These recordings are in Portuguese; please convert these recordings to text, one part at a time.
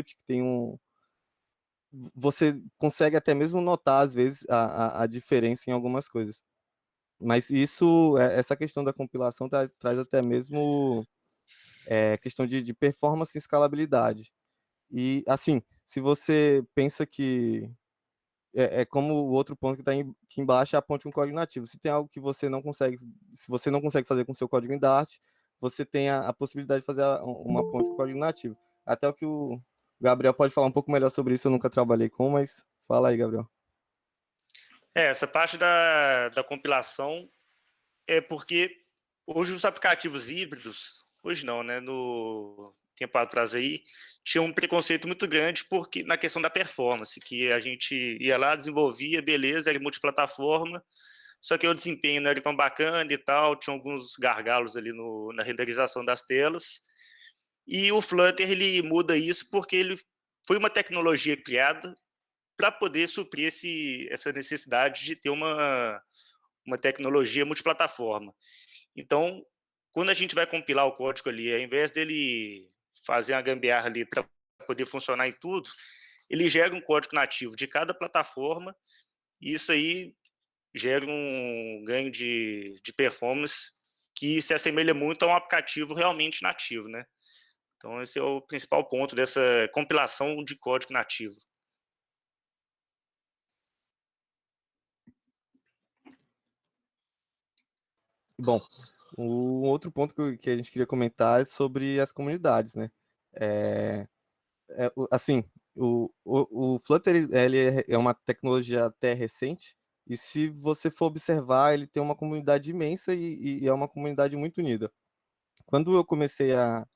que tem você consegue até mesmo notar, às vezes, a diferença em algumas coisas. Mas essa questão da compilação traz até mesmo questão de performance e escalabilidade. E, assim, se você pensa que é como o outro ponto que está aqui embaixo, é a ponte com código nativo. Se tem algo que você não consegue, se você não consegue fazer com o seu código em Dart, você tem a possibilidade de fazer uma ponte com código nativo. Até o que o Gabriel pode falar um pouco melhor sobre isso, eu nunca trabalhei com, mas fala aí, Gabriel. Essa parte da compilação é porque hoje os aplicativos híbridos, hoje não, né? No tempo atrás aí, tinha um preconceito muito grande porque na questão da performance, que a gente ia lá, desenvolvia, beleza, era multiplataforma, só que o desempenho não era tão bacana e tal, tinha alguns gargalos ali na renderização das telas. E o Flutter ele muda isso porque ele foi uma tecnologia criada para poder suprir essa necessidade de ter uma tecnologia multiplataforma. Então, quando a gente vai compilar o código ali, ao invés dele fazer uma gambiarra ali para poder funcionar em tudo, ele gera um código nativo de cada plataforma e isso aí gera um ganho de performance que se assemelha muito a um aplicativo realmente nativo, né? Então, esse é o principal ponto dessa compilação de código nativo. Bom, o outro ponto que a gente queria comentar é sobre as comunidades, né? Assim, o Flutter ele é uma tecnologia até recente, e se você for observar, ele tem uma comunidade imensa e é uma comunidade muito unida. Quando eu comecei a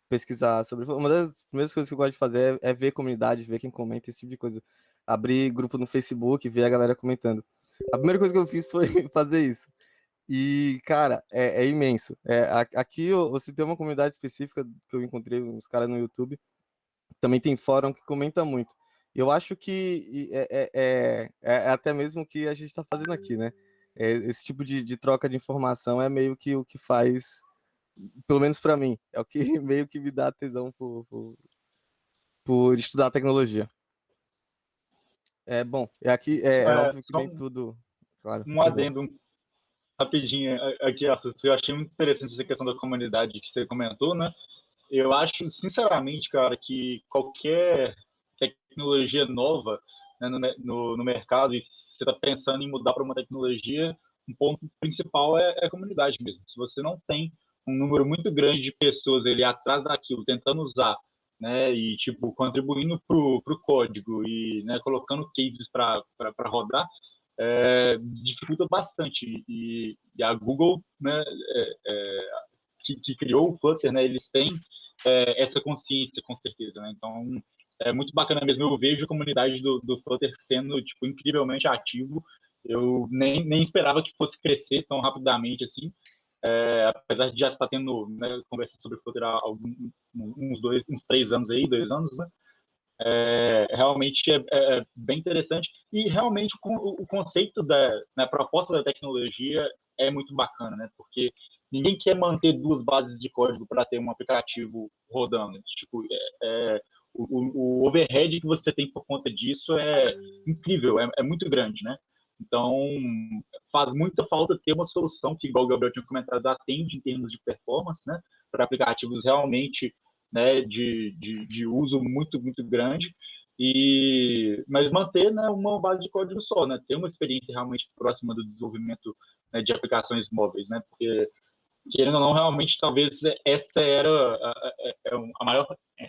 pesquisar sobre, uma das primeiras coisas que eu gosto de fazer é ver comunidade, ver quem comenta, esse tipo de coisa. Abrir grupo no Facebook, ver a galera comentando. A primeira coisa que eu fiz foi fazer isso. E, cara, é imenso. Aqui eu citei uma comunidade específica que eu encontrei uns caras no YouTube. Também tem fórum que comenta muito. Eu acho que é até mesmo o que a gente está fazendo aqui, né? Esse tipo de troca de informação é meio que o que faz, pelo menos para mim, é o que meio que me dá tesão por estudar tecnologia. Bom, aqui é óbvio que Só nem tudo. Claro, um perdão. adendo rapidinho aqui, Arthur. Eu achei muito interessante essa questão da comunidade que você comentou, né? Eu acho, sinceramente, cara, que qualquer tecnologia nova, né, no mercado, e você está pensando em mudar para uma tecnologia, um ponto principal é a comunidade mesmo. Se você não tem um número muito grande de pessoas ali atrás daquilo, tentando usar, né, e tipo contribuindo pro código e, né, colocando cases para rodar, dificulta bastante. E a Google, né, que criou o Flutter, né, eles têm essa consciência, com certeza, né? Então, é muito bacana mesmo. Eu vejo a comunidade do Flutter sendo, tipo, incrivelmente ativo. Eu nem esperava que fosse crescer tão rapidamente assim. Apesar de já estar tendo, né, conversa sobre o Flutter há uns 3 anos aí, 2 anos, né? Realmente é bem interessante. E realmente o conceito da proposta da tecnologia é muito bacana, né? Porque ninguém quer manter duas bases de código para ter um aplicativo rodando. Tipo, o overhead que você tem por conta disso é incrível, é muito grande, né? Então, faz muita falta ter uma solução que, igual o Gabriel tinha comentado, atende em termos de performance, né? Para aplicativos realmente, né, de uso muito, muito grande, mas manter, né, uma base de código só, né? Ter uma experiência realmente próxima do desenvolvimento, né, de aplicações móveis, né? Porque, querendo ou não, realmente, talvez essa era a maior,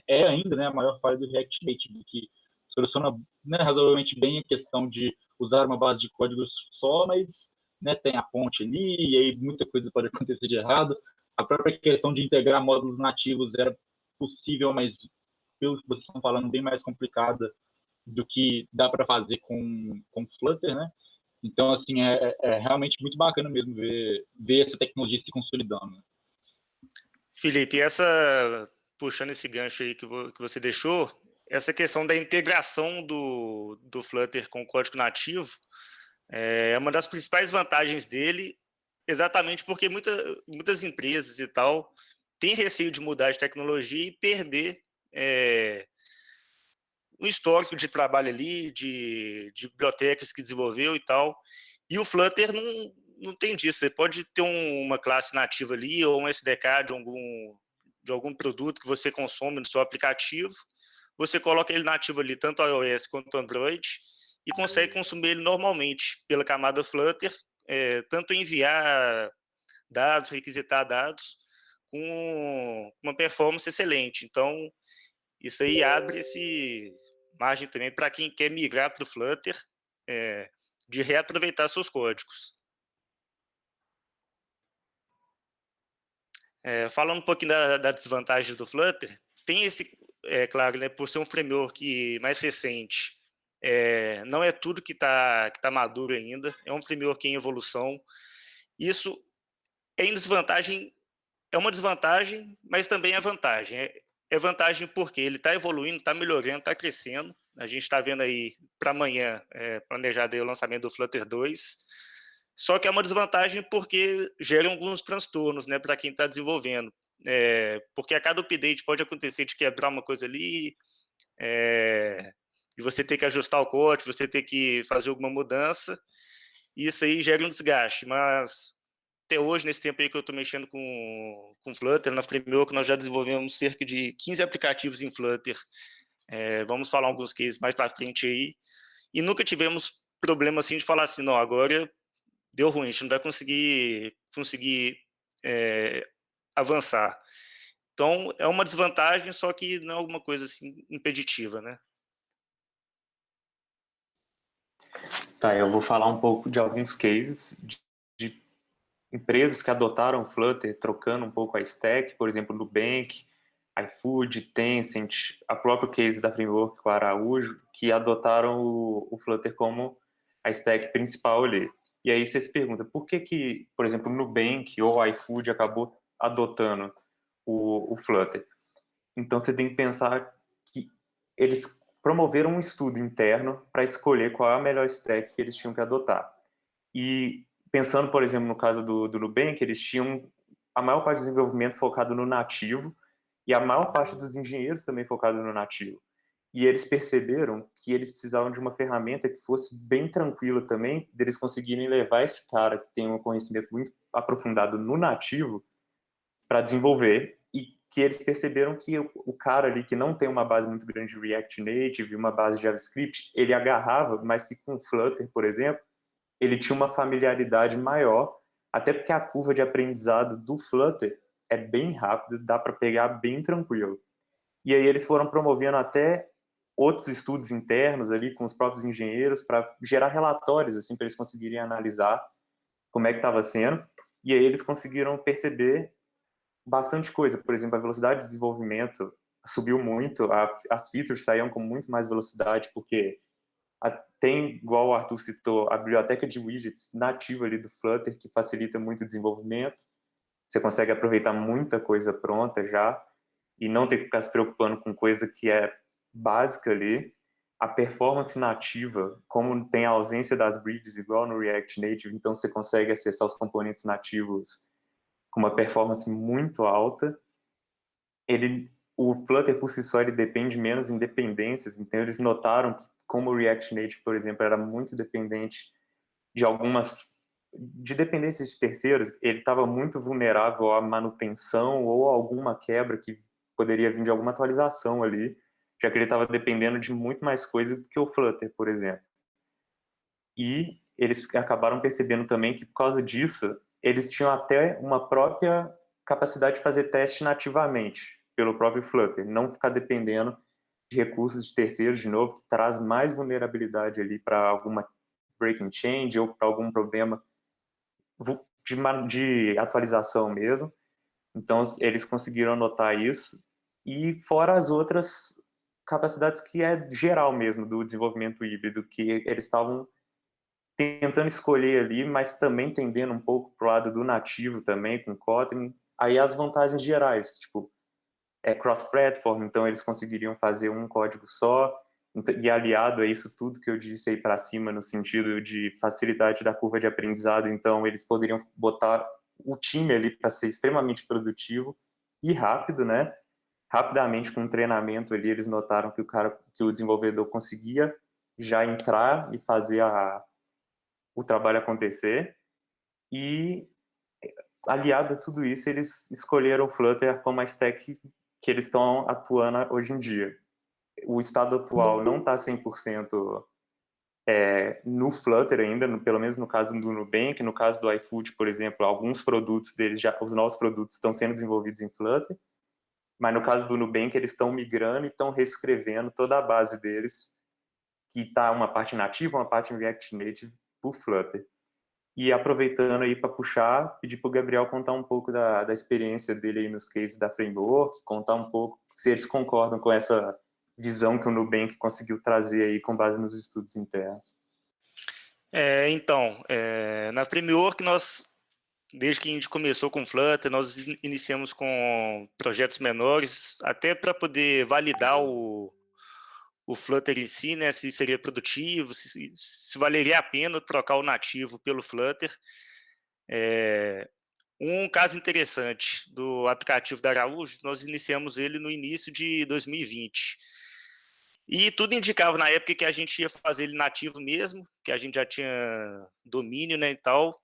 ainda, né, a maior falha do React Native, que soluciona, né, razoavelmente bem a questão de usar uma base de código só, mas, né, tem a ponte ali, e aí muita coisa pode acontecer de errado. A própria questão de integrar módulos nativos era possível, mas pelo que vocês estão falando, bem mais complicada do que dá para fazer com Flutter, né? Então, assim, é realmente muito bacana mesmo ver essa tecnologia se consolidando. Né? Felipe, puxando esse gancho aí que você deixou, essa questão da integração do Flutter com o código nativo é uma das principais vantagens dele, exatamente porque muitas empresas e tal têm receio de mudar de tecnologia e perder um histórico de trabalho ali, de bibliotecas que desenvolveu e tal. E o Flutter não tem disso. Você pode ter uma classe nativa ali ou um SDK de algum produto que você consome no seu aplicativo. Você coloca ele nativo ali, tanto iOS quanto Android, e consegue consumir ele normalmente pela camada Flutter, tanto enviar dados, requisitar dados, com uma performance excelente. Então, isso aí abre esse margem também para quem quer migrar para o Flutter, de reaproveitar seus códigos. Falando um pouquinho da desvantagem do Flutter, tem esse, claro, né, por ser um framework mais recente, não é tudo que tá maduro ainda, é um framework em evolução. Isso é em desvantagem, é uma desvantagem, mas também é vantagem. É vantagem porque ele está evoluindo, está melhorando, está crescendo. A gente está vendo aí para amanhã, planejado aí o lançamento do Flutter 2. Só que é uma desvantagem porque gera alguns transtornos, né, para quem está desenvolvendo. Porque a cada update pode acontecer de quebrar uma coisa ali, e você ter que ajustar o código, você ter que fazer alguma mudança, e isso aí gera um desgaste. Mas até hoje, nesse tempo aí que eu estou mexendo com Flutter, na Framework, nós já desenvolvemos cerca de 15 aplicativos em Flutter. Vamos falar alguns cases mais para frente aí. E nunca tivemos problema assim de falar assim, não, agora deu ruim, a gente não vai conseguir avançar. Então, é uma desvantagem, só que não é alguma coisa assim impeditiva, né? Tá, eu vou falar um pouco de alguns cases de empresas que adotaram o Flutter, trocando um pouco a stack, por exemplo, Nubank, iFood, Tencent, a própria case da Framework com a Araújo, que adotaram o Flutter como a stack principal ali. E aí você se pergunta, por que, por exemplo, o Nubank ou o iFood acabou adotando o Flutter? Então você tem que pensar que eles promoveram um estudo interno para escolher qual é a melhor stack que eles tinham que adotar. E pensando, por exemplo, no caso do Nubank, eles tinham a maior parte do desenvolvimento focado no nativo e a maior parte dos engenheiros também focado no nativo. E eles perceberam que eles precisavam de uma ferramenta que fosse bem tranquila também, deles conseguirem levar esse cara que tem um conhecimento muito aprofundado no nativo para desenvolver, e que eles perceberam que o cara ali que não tem uma base muito grande de React Native, uma base de JavaScript, ele agarrava, mas que com Flutter, por exemplo, ele tinha uma familiaridade maior, até porque a curva de aprendizado do Flutter é bem rápida, dá para pegar bem tranquilo. E aí eles foram promovendo até outros estudos internos ali com os próprios engenheiros para gerar relatórios assim para eles conseguirem analisar como é que estava sendo. E aí eles conseguiram perceber bastante coisa. Por exemplo, a velocidade de desenvolvimento subiu muito, as features saíam com muito mais velocidade, porque tem, igual o Arthur citou, a biblioteca de widgets nativa ali do Flutter, que facilita muito o desenvolvimento. Você consegue aproveitar muita coisa pronta já e não ter que ficar se preocupando com coisa que é básica ali. A performance nativa, como tem a ausência das bridges igual no React Native, então você consegue acessar os componentes nativos com uma performance muito alta. O Flutter por si só ele depende menos em dependências, então eles notaram que como o React Native, por exemplo, era muito dependente de dependências de terceiros, ele estava muito vulnerável à manutenção ou a alguma quebra que poderia vir de alguma atualização ali, já que ele estava dependendo de muito mais coisa do que o Flutter, por exemplo. E eles acabaram percebendo também que, por causa disso, eles tinham até uma própria capacidade de fazer teste nativamente pelo próprio Flutter, não ficar dependendo de recursos de terceiros, de novo, que traz mais vulnerabilidade ali para alguma breaking change ou para algum problema de atualização mesmo. Então, eles conseguiram notar isso. E fora as outras capacidades que é geral mesmo do desenvolvimento híbrido, que eles estavam tentando escolher ali, mas também tendendo um pouco para o lado do nativo também, com Kotlin. Aí as vantagens gerais, tipo, cross-platform, então eles conseguiriam fazer um código só, e aliado a isso tudo que eu disse aí para cima, no sentido de facilidade da curva de aprendizado, então eles poderiam botar o time ali para ser extremamente produtivo e rápido, né? rapidamente, com um treinamento ali, eles notaram que o desenvolvedor conseguia já entrar e fazer o trabalho acontecer. E, aliado a tudo isso, eles escolheram o Flutter como a stack que eles estão atuando hoje em dia. O estado atual não está 100% no Flutter ainda, pelo menos no caso do Nubank, no caso do iFood, por exemplo, alguns produtos deles, os novos produtos estão sendo desenvolvidos em Flutter, mas no caso do Nubank eles estão migrando e estão reescrevendo toda a base deles, que está uma parte nativa, uma parte em React Native, por Flutter. E aproveitando aí para puxar, pedir para o Gabriel contar um pouco da experiência dele aí nos cases da Framework, contar um pouco se eles concordam com essa visão que o Nubank conseguiu trazer aí com base nos estudos internos. Então, na Framework, desde que a gente começou com Flutter, nós iniciamos com projetos menores, até para poder validar o Flutter em si, né, se seria produtivo, se valeria a pena trocar o nativo pelo Flutter. Um caso interessante do aplicativo da Araújo, nós iniciamos ele no início de 2020. E tudo indicava na época que a gente ia fazer ele nativo mesmo, que a gente já tinha domínio, né, e tal.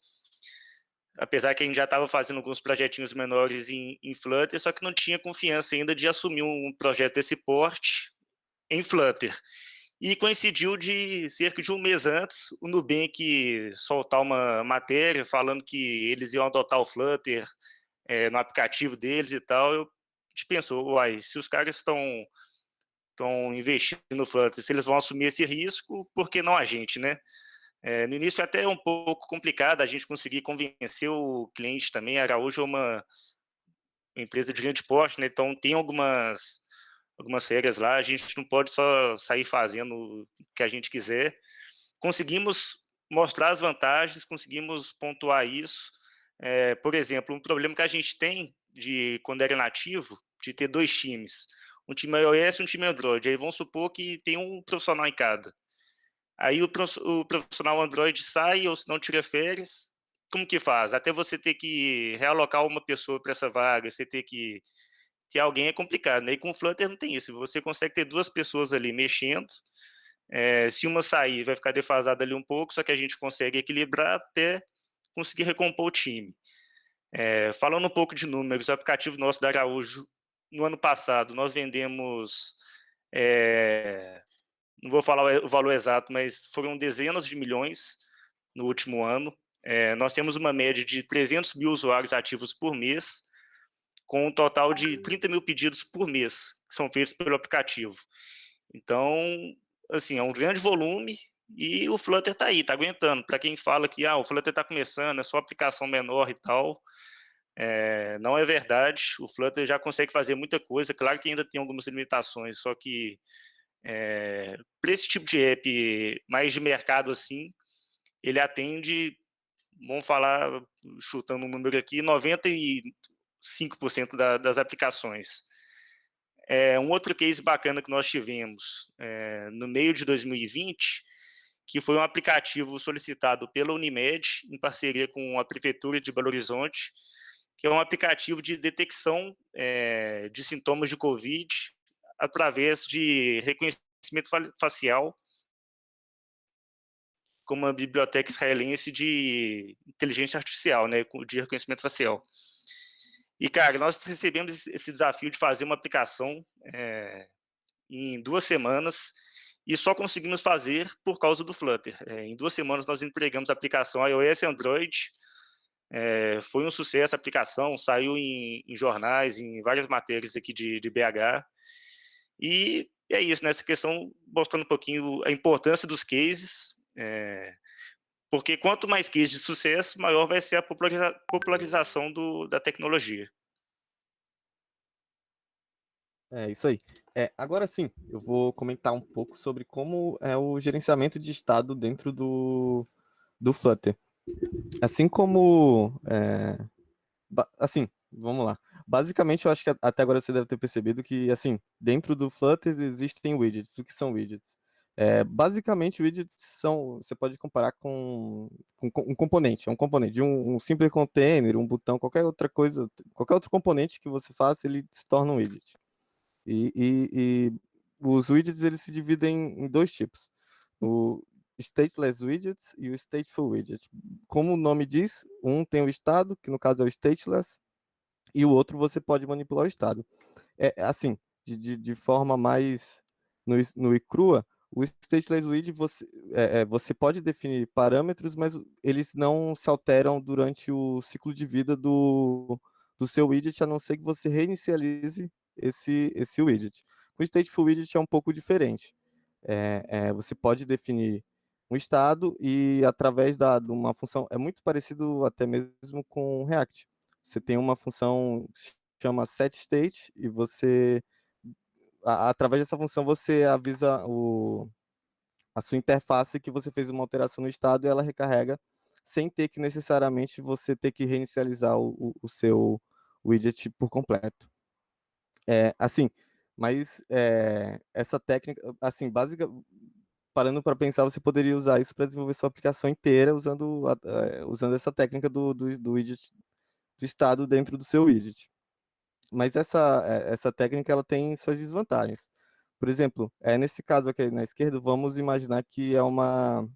Apesar que a gente já estava fazendo alguns projetinhos menores em Flutter, só que não tinha confiança ainda de assumir um projeto desse porte em Flutter. E coincidiu de cerca de um mês antes o Nubank soltar uma matéria falando que eles iam adotar o Flutter no aplicativo deles e tal. A gente pensou, uai, se os caras estão investindo no Flutter, se eles vão assumir esse risco, por que não a gente, né? No início é até um pouco complicado a gente conseguir convencer o cliente também. A Araújo é uma empresa de grande porte, né? Então tem algumas regras lá, a gente não pode só sair fazendo o que a gente quiser. Conseguimos mostrar as vantagens, conseguimos pontuar isso. Por exemplo, um problema que a gente tem de quando era nativo, de ter 2 times, um time iOS e um time Android. Aí vamos supor que tem um profissional em cada. Aí o profissional Android sai ou se não tira férias, como que faz? Até você ter que realocar uma pessoa para essa vaga, você ter que ter alguém é complicado, né? E com o Flutter não tem isso, você consegue ter 2 pessoas ali mexendo, se uma sair vai ficar defasada ali um pouco, só que a gente consegue equilibrar até conseguir recompor o time. Falando um pouco de números, o aplicativo nosso da Araújo, no ano passado, nós vendemos, não vou falar o valor exato, mas foram dezenas de milhões no último ano. Nós temos uma média de 300 mil usuários ativos por mês, com um total de 30 mil pedidos por mês, que são feitos pelo aplicativo. Então, assim, é um grande volume e o Flutter está aí, está aguentando. Para quem fala que o Flutter está começando, é só aplicação menor e tal, não é verdade. O Flutter já consegue fazer muita coisa, claro que ainda tem algumas limitações, só que para esse tipo de app mais de mercado assim, ele atende, vamos falar, chutando um número aqui, 95% das aplicações. Um outro case bacana que nós tivemos no meio de 2020, que foi um aplicativo solicitado pela Unimed, em parceria com a Prefeitura de Belo Horizonte, que é um aplicativo de detecção de sintomas de Covid através de reconhecimento facial, com uma biblioteca israelense de inteligência artificial, né, de reconhecimento facial. E, cara, nós recebemos esse desafio de fazer uma aplicação em 2 semanas e só conseguimos fazer por causa do Flutter. Em 2 semanas nós entregamos a aplicação iOS e Android. Foi um sucesso a aplicação, saiu em jornais, em várias matérias aqui de BH. E é isso, né? Essa questão mostrando um pouquinho a importância dos cases, porque quanto mais cases de sucesso, maior vai ser a popularização da tecnologia. É isso aí. Agora sim, eu vou comentar um pouco sobre como é o gerenciamento de estado dentro do Flutter. Assim como... assim, vamos lá. Basicamente, eu acho que até agora você deve ter percebido que, assim, dentro do Flutter existem widgets. O que são widgets? Basicamente, widgets você pode comparar com um componente. É um componente de um simples container, um botão, qualquer outra coisa, qualquer outro componente que você faça, ele se torna um widget. E os widgets eles se dividem em dois tipos: o stateless widgets e o stateful widget. Como o nome diz, um tem o estado, que no caso é o stateless, e o outro você pode manipular o estado. Assim, de forma mais no e crua, o stateless widget você pode definir parâmetros, mas eles não se alteram durante o ciclo de vida do seu widget, a não ser que você reinicialize esse widget. Com o stateful widget é um pouco diferente. Você pode definir um estado e através de uma função, é muito parecido até mesmo com React. Você tem uma função que se chama setState e através dessa função você avisa a sua interface que você fez uma alteração no estado e ela recarrega sem ter que necessariamente você ter que reinicializar o seu widget por completo. Assim, mas essa técnica, assim, básica, parando para pensar, você poderia usar isso para desenvolver sua aplicação inteira usando essa técnica do widget do estado dentro do seu widget. Mas essa técnica ela tem suas desvantagens. Por exemplo, nesse caso aqui na esquerda, vamos imaginar que é uma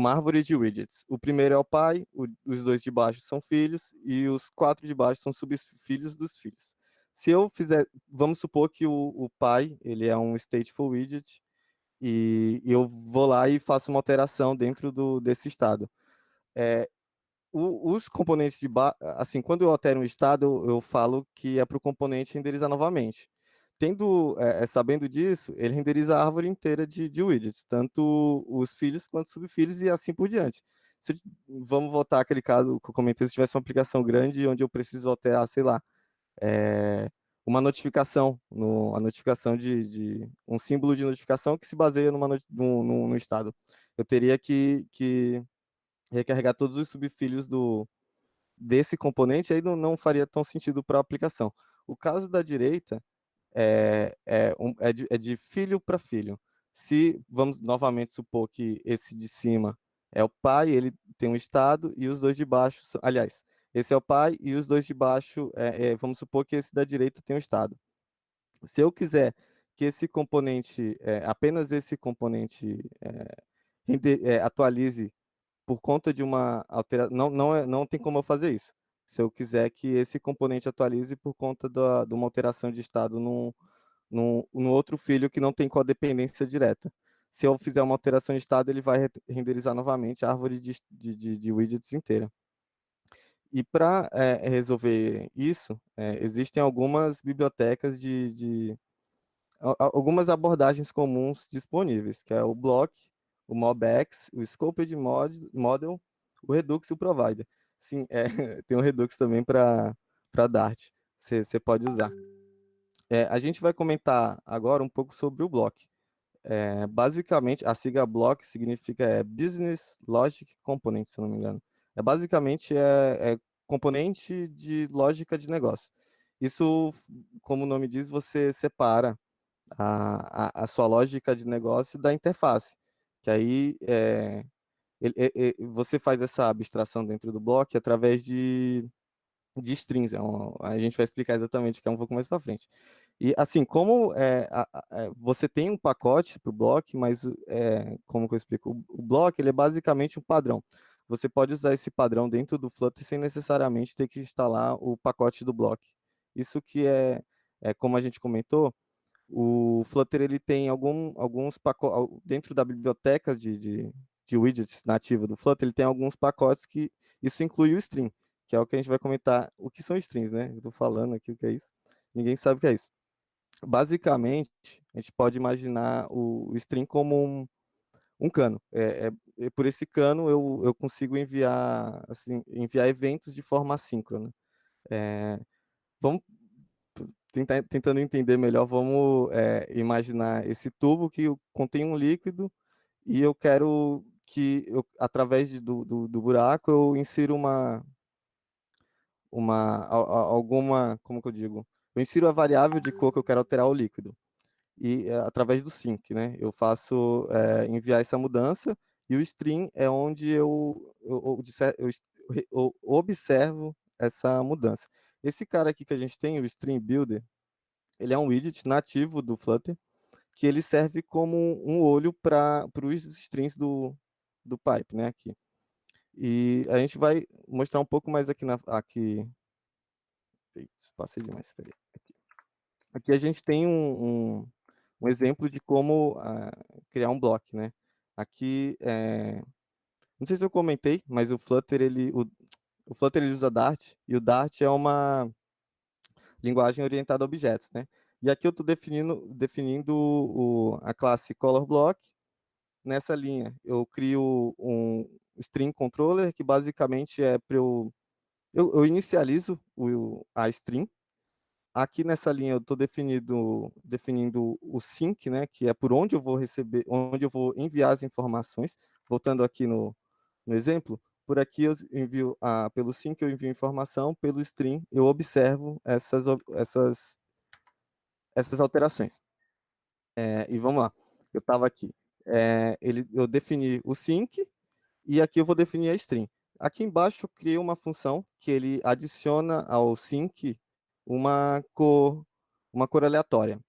árvore de widgets. O primeiro é o pai, os dois de baixo são filhos e os 4 de baixo são subfilhos dos filhos. Se eu fizer, vamos supor que o pai ele é um stateful widget e eu vou lá e faço uma alteração dentro desse estado. Os componentes assim, quando eu altero um estado, eu falo que é para o componente renderizar novamente. Sabendo disso, ele renderiza a árvore inteira de widgets, tanto os filhos quanto os subfilhos e assim por diante. Vamos voltar àquele caso que eu comentei, se tivesse uma aplicação grande onde eu preciso alterar, sei lá, uma notificação, a notificação de um símbolo de notificação que se baseia no estado. Eu teria que recarregar todos os subfilhos desse componente, aí não faria tão sentido para a aplicação. O caso da direita é de filho para filho. Se vamos novamente supor que esse de cima é o pai, ele tem um estado, e os dois de baixo, aliás, esse é o pai e os dois de baixo, vamos supor que esse da direita tem um estado. Se eu quiser que esse componente, apenas esse componente atualize por conta de uma alteração, não tem como eu fazer isso. Se eu quiser que esse componente atualize por conta de uma alteração de estado no outro filho que não tem codependência direta. Se eu fizer uma alteração de estado, ele vai renderizar novamente a árvore de widgets inteira. E para resolver isso, existem algumas bibliotecas algumas abordagens comuns disponíveis, que é o Block, o MobX, o Scoped Model, o Redux e o Provider. Sim, tem o Redux também para Dart, você pode usar. A gente vai comentar agora um pouco sobre o Block. Basicamente, a sigla Block significa Business Logic Component, se eu não me engano. Basicamente componente de lógica de negócio. Isso, como o nome diz, você separa a sua lógica de negócio da interface, que aí você faz essa abstração dentro do bloco através de strings. A gente vai explicar exatamente o que é um pouco mais para frente. E assim, como você tem um pacote para o bloco, mas como que eu explico? O bloco ele é basicamente um padrão. Você pode usar esse padrão dentro do Flutter sem necessariamente ter que instalar o pacote do bloco. Isso que como a gente comentou, o Flutter ele tem alguns pacotes dentro da biblioteca de widgets nativa do Flutter, ele tem alguns pacotes que isso inclui o string, que é o que a gente vai comentar. O que são strings, né? Eu tô falando aqui o que é isso. Ninguém sabe o que é isso. Basicamente, a gente pode imaginar o string como um cano. Por esse cano eu consigo enviar eventos de forma assíncrona. Vamos tentando entender melhor, vamos imaginar esse tubo que contém um líquido e eu quero que, através do buraco, eu insira alguma, como que eu digo? Eu insiro a variável de cor que eu quero alterar o líquido. E através do sync, né? Eu faço enviar essa mudança e o string é onde eu observo essa mudança. Esse cara aqui que a gente tem, o string builder, ele é um widget nativo do Flutter, que ele serve como um olho para os strings do pipe, né, aqui. E a gente vai mostrar um pouco mais aqui passei demais, espera aí. Aqui a gente tem um exemplo de como criar um block, né? Aqui, não sei se eu comentei, mas o Flutter, o Flutter ele usa Dart, e o Dart é uma linguagem orientada a objetos, né? E aqui eu estou definindo a classe ColorBlock. Nessa linha, eu crio um string controller, que basicamente é para eu inicializo a string. Aqui nessa linha eu estou definindo o sync, né, que é por onde eu vou receber, onde eu vou enviar as informações. Voltando aqui no exemplo, por aqui eu envio, pelo sync eu envio informação, pelo string eu observo essas alterações. E vamos lá, eu estava aqui. Eu defini o sync, e aqui eu vou definir a string. Aqui embaixo eu criei uma função que ele adiciona ao sync uma cor aleatória.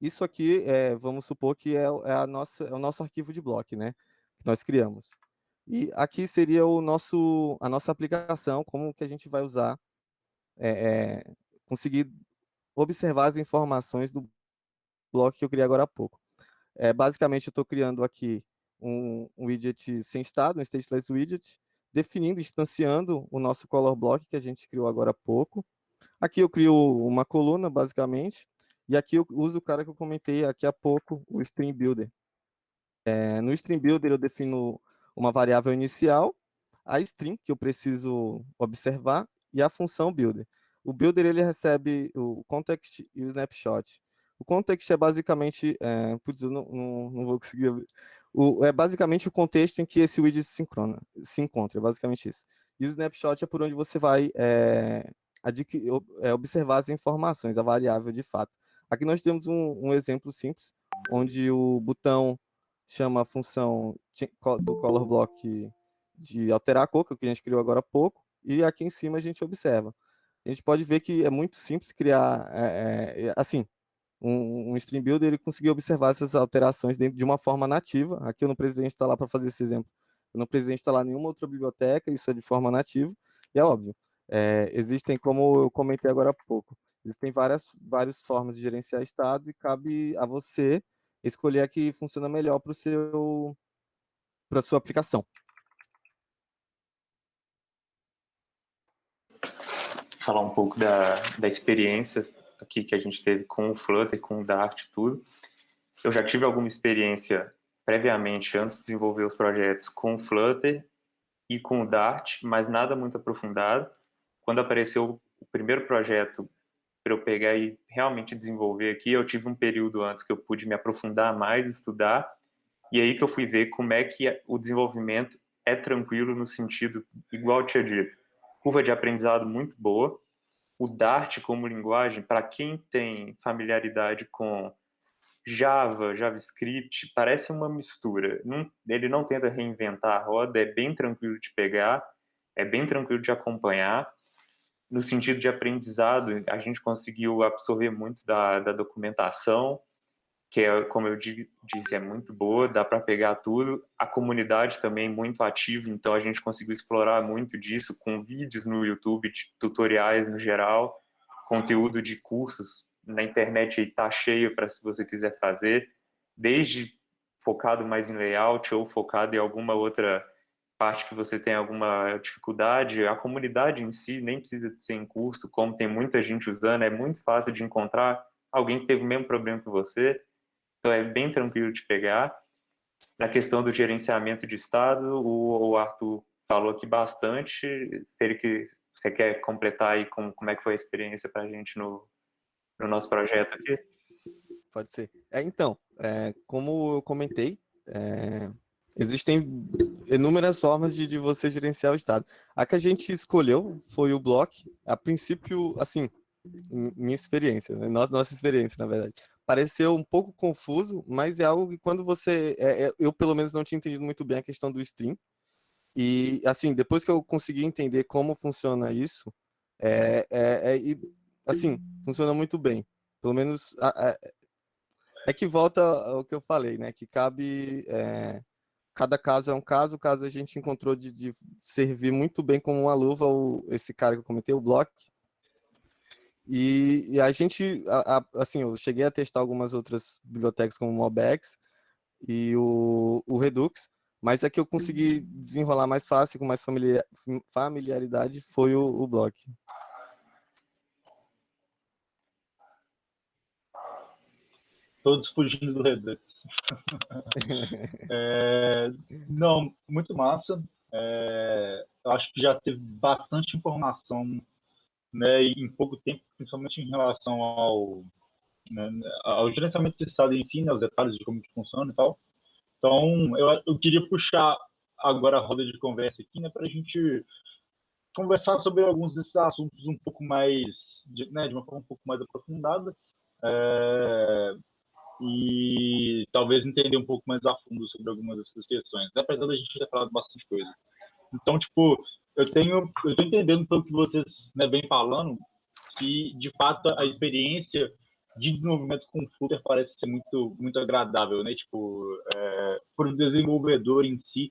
Isso aqui, vamos supor que é o nosso arquivo de block, né, que nós criamos. E aqui seria a nossa aplicação, como que a gente vai usar, conseguir observar as informações do bloco que eu criei agora há pouco. Basicamente, eu estou criando aqui um widget sem estado, um stateless widget, definindo, instanciando o nosso color block que a gente criou agora há pouco. Aqui eu crio uma coluna, basicamente, e aqui eu uso o cara que eu comentei aqui há pouco, o Stream Builder. No Stream Builder eu defino uma variável inicial, a string que eu preciso observar, e a função builder. O builder ele recebe o context e o snapshot. O context é basicamente, putz, eu não vou conseguir abrir. É basicamente o contexto em que esse widget se encontra, é basicamente isso. E o snapshot é por onde você vai observar as informações, a variável de fato. Aqui nós temos um exemplo simples, onde o botão chama a função do color block de alterar a cor, que a gente criou agora há pouco, e aqui em cima a gente observa. A gente pode ver que é muito simples criar, assim, um Stream Builder, ele conseguiu observar essas alterações dentro de uma forma nativa. Aqui eu não precisei instalar para fazer esse exemplo. Eu não precisei instalar nenhuma outra biblioteca, isso é de forma nativa. E é óbvio, existem, como eu comentei agora há pouco, existem várias formas de gerenciar estado e cabe a você escolher a que funciona melhor para a sua aplicação. Falar um pouco da experiência aqui que a gente teve com o Flutter, com o Dart e tudo. Eu já tive alguma experiência previamente, antes de desenvolver os projetos, com o Flutter e com o Dart, mas nada muito aprofundado. Quando apareceu o primeiro projeto para eu pegar e realmente desenvolver aqui, eu tive um período antes que eu pude me aprofundar mais, estudar, e aí que eu fui ver como é que o desenvolvimento é tranquilo no sentido, igual eu tinha dito, curva de aprendizado muito boa. O Dart como linguagem, para quem tem familiaridade com Java, JavaScript, parece uma mistura. Ele não tenta reinventar a roda, é bem tranquilo de pegar, é bem tranquilo de acompanhar. No sentido de aprendizado, a gente conseguiu absorver muito da documentação, que é, como eu disse, é muito boa, dá para pegar tudo. A comunidade também muito ativa, então a gente conseguiu explorar muito disso com vídeos no YouTube, de tutoriais no geral, conteúdo de cursos na internet aí tá cheio para se você quiser fazer, desde focado mais em layout ou focado em alguma outra parte que você tem alguma dificuldade. A comunidade em si nem precisa de ser em curso, como tem muita gente usando, é muito fácil de encontrar alguém que teve o mesmo problema que você. Então é bem tranquilo de pegar. Na questão do gerenciamento de estado, o Arthur falou aqui bastante. Você quer completar aí como é que foi a experiência para a gente no nosso projeto aqui? Pode ser. Então, como eu comentei, existem inúmeras formas de você gerenciar o estado. A que a gente escolheu foi o block. A princípio, assim, minha experiência, né? Nossa experiência, na verdade. Pareceu um pouco confuso, mas é algo que quando você... eu, pelo menos, não tinha entendido muito bem a questão do stream. E, assim, depois que eu consegui entender como funciona isso, assim, funciona muito bem. pelo menos é que volta ao que eu falei, né? Que cabe. Cada caso é um caso, o caso a gente encontrou de servir muito bem como uma luva esse cara que eu comentei, o Block. E a gente, assim, eu cheguei a testar algumas outras bibliotecas como o Mobex e o Redux, mas a que eu consegui desenrolar mais fácil, com mais familiaridade, foi o Block. Todos fugindo do Redux. Não, muito massa. Eu acho que já teve bastante informação, né, em pouco tempo, principalmente em relação ao gerenciamento do estado em si, né, os detalhes de como que funciona e tal. Então, eu queria puxar agora a roda de conversa aqui, né, para a gente conversar sobre alguns desses assuntos um pouco mais, né, de uma forma um pouco mais aprofundada, e talvez entender um pouco mais a fundo sobre algumas dessas questões, né, apesar da gente ter falado bastante coisa. Então, tipo, eu tô entendendo pelo que vocês, né, vem falando, que de fato a experiência de desenvolvimento com Flutter parece ser muito muito agradável, né? Tipo, para o desenvolvedor em si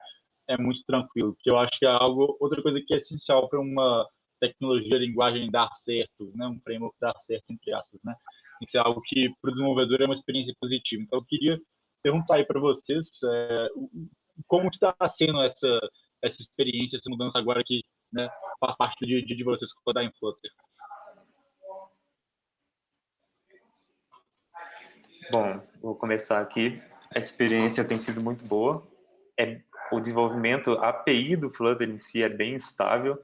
é muito tranquilo, que eu acho que é algo outra coisa que é essencial para uma tecnologia, linguagem dar certo, né? Um framework dar certo entre aspas, né? Isso é algo que para o desenvolvedor é uma experiência positiva. Então, eu queria perguntar aí para vocês como que está sendo essa experiência, essa mudança agora que, né, faz parte do dia a dia de vocês codar em Flutter. Bom, vou começar aqui. A experiência tem sido muito boa. O desenvolvimento, a API do Flutter em si é bem estável.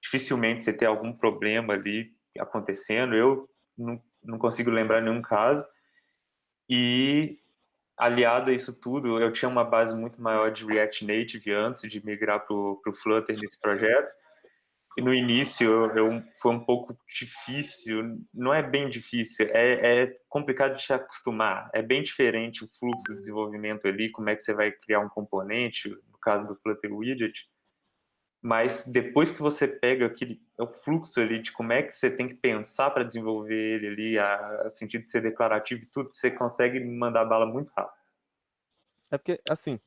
Dificilmente você tem algum problema ali acontecendo. Eu não consigo lembrar nenhum caso. E, aliado a isso tudo, eu tinha uma base muito maior de React Native antes de migrar para o Flutter nesse projeto. E no início foi um pouco difícil, não é bem difícil, é complicado de se acostumar. É bem diferente o fluxo do desenvolvimento ali, como é que você vai criar um componente, no caso do Flutter Widget. Mas depois que você pega o fluxo ali de como é que você tem que pensar para desenvolver ele ali, a sentido de ser declarativo e tudo, você consegue mandar bala muito rápido. É porque, assim,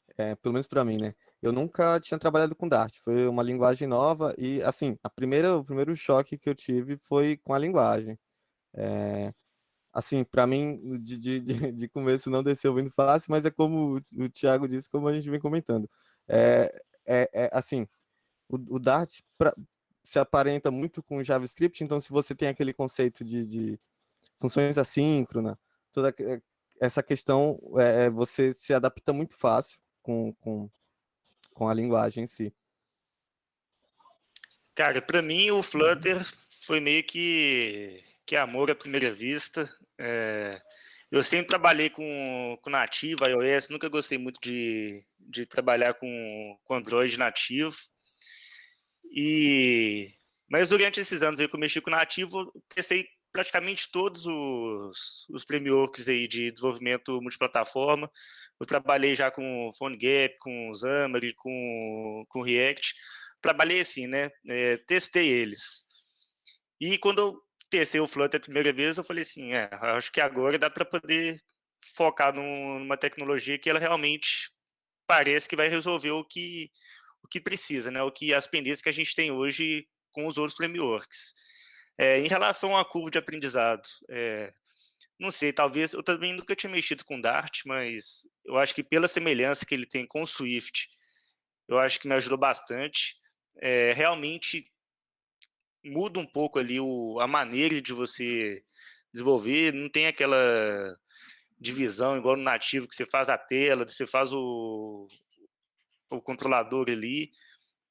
pelo menos para mim, né? Eu nunca tinha trabalhado com Dart. Foi uma linguagem nova e, assim, o primeiro choque que eu tive foi com a linguagem. Assim, para mim, de começo não desceu muito fácil, mas é como o Thiago disse, como a gente vem comentando. Assim, o Dart se aparenta muito com JavaScript, então se você tem aquele conceito de funções assíncronas, toda essa questão, você se adapta muito fácil com a linguagem em si. Cara, para mim o Flutter foi meio que amor à primeira vista. Eu sempre trabalhei com nativo, iOS, nunca gostei muito de trabalhar com Android nativo. Mas durante esses anos aí que eu mexi com nativo, testei praticamente todos os frameworks aí de desenvolvimento multiplataforma. Eu trabalhei já com PhoneGap, com Xamarin, com React. Trabalhei assim, né? Testei eles. E quando eu testei o Flutter a primeira vez, eu falei assim, acho que agora dá para poder focar numa tecnologia que ela realmente parece que vai resolver o que precisa, né? As pendências que a gente tem hoje com os outros frameworks. Em relação à curva de aprendizado, não sei, talvez eu também nunca tinha mexido com Dart, mas eu acho que pela semelhança que ele tem com o Swift, eu acho que me ajudou bastante. Realmente muda um pouco ali a maneira de você desenvolver, não tem aquela divisão igual no nativo que você faz a tela, você faz o controlador ali.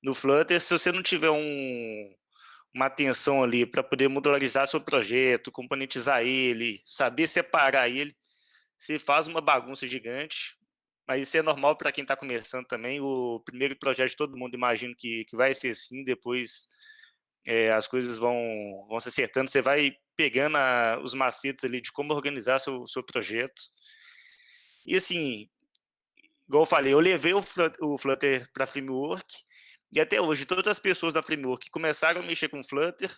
No Flutter, se você não tiver uma atenção ali para poder modularizar seu projeto, componentizar ele, saber separar ele, você faz uma bagunça gigante. Mas isso é normal para quem está começando também. O primeiro projeto de todo mundo, imagino que vai ser assim, depois as coisas vão se acertando, você vai pegando os macetes ali de como organizar seu projeto. E assim, igual eu falei, eu levei o Flutter para Framework, e até hoje todas as pessoas da Framework que começaram a mexer com Flutter,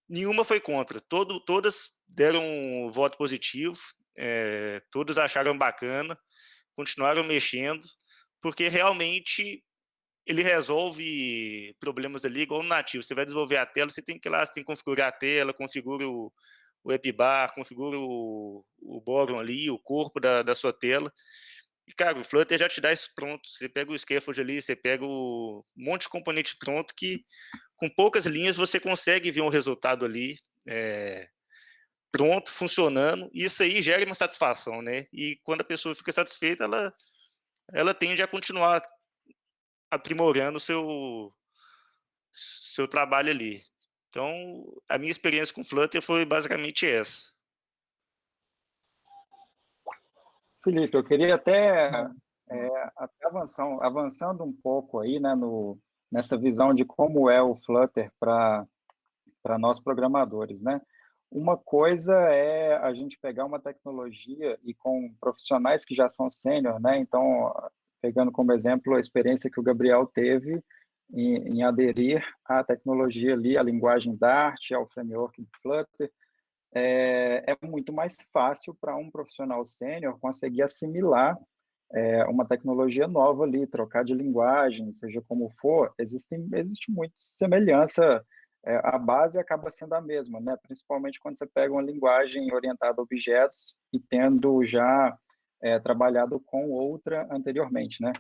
nenhuma foi contra. Todas deram um voto positivo, todas acharam bacana, continuaram mexendo, porque realmente ele resolve problemas ali igual no nativo. Você vai desenvolver a tela, você tem que ir lá, você tem que configurar a tela, configura o WebBar, configura o Boron ali, o corpo da sua tela. E, cara, o Flutter já te dá isso pronto. Você pega o scaffold ali, você pega um monte de componente pronto que, com poucas linhas, você consegue ver um resultado ali pronto, funcionando. E isso aí gera uma satisfação, né? E quando a pessoa fica satisfeita, ela tende a continuar aprimorando o seu trabalho ali. Então, a minha experiência com Flutter foi basicamente essa. Felipe, eu queria até avançando um pouco aí, né, nessa visão de como é o Flutter para nós programadores, né? Uma coisa é a gente pegar uma tecnologia e com profissionais que já são sênior, né? Então, pegando como exemplo a experiência que o Gabriel teve em aderir à tecnologia ali, à linguagem Dart, ao framework do Flutter, é muito mais fácil para um profissional sênior conseguir assimilar uma tecnologia nova ali, trocar de linguagem, seja como for, existe muita semelhança, a base acaba sendo a mesma, né? Principalmente quando você pega uma linguagem orientada a objetos e tendo já trabalhado com outra anteriormente, né?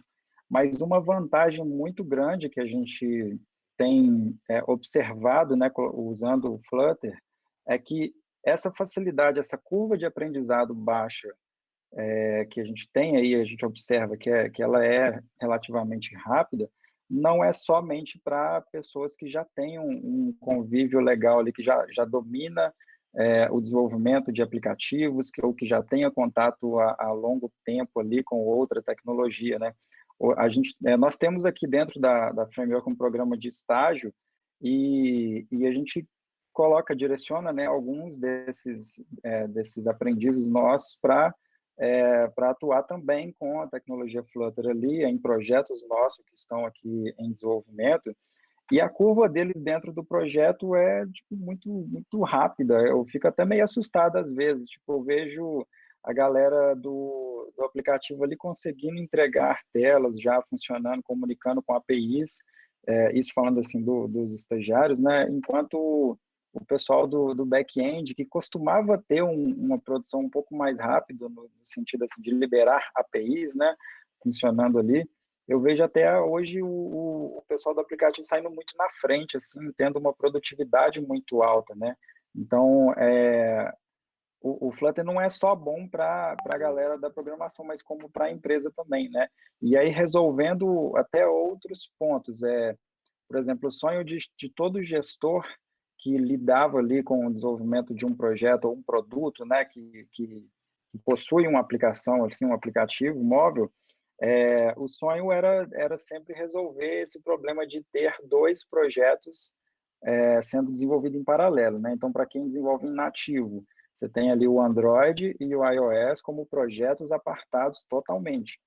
Mas uma vantagem muito grande que a gente tem observado, né, usando o Flutter, é que essa facilidade, essa curva de aprendizado baixa que a gente tem aí, a gente observa que ela é relativamente rápida, não é somente para pessoas que já têm um convívio legal ali, que já domina o desenvolvimento de aplicativos, ou que já tenha contato a longo tempo ali com outra tecnologia, né? Nós temos aqui dentro da Framework um programa de estágio e a gente direciona, né, alguns desses aprendizes nossos para atuar também com a tecnologia Flutter ali, em projetos nossos que estão aqui em desenvolvimento, e a curva deles dentro do projeto é tipo, muito, muito rápida, eu fico até meio assustado às vezes, tipo, eu vejo a galera do aplicativo ali conseguindo entregar telas já funcionando, comunicando com APIs, isso falando assim dos estagiários, né, enquanto o pessoal do back-end, que costumava ter uma produção um pouco mais rápida, no sentido assim, de liberar APIs, né, funcionando ali, eu vejo até hoje o pessoal do aplicativo saindo muito na frente, assim, tendo uma produtividade muito alta, né? Então, o Flutter não é só bom para a galera da programação, mas como para a empresa também, né? E aí, resolvendo até outros pontos, por exemplo, o sonho de todo gestor que lidava ali com o desenvolvimento de um projeto ou um produto, né, que possui uma aplicação, assim, um aplicativo móvel, o sonho era sempre resolver esse problema de ter dois projetos sendo desenvolvidos em paralelo, né? Então, para quem desenvolve em nativo, você tem ali o Android e o iOS como projetos apartados totalmente.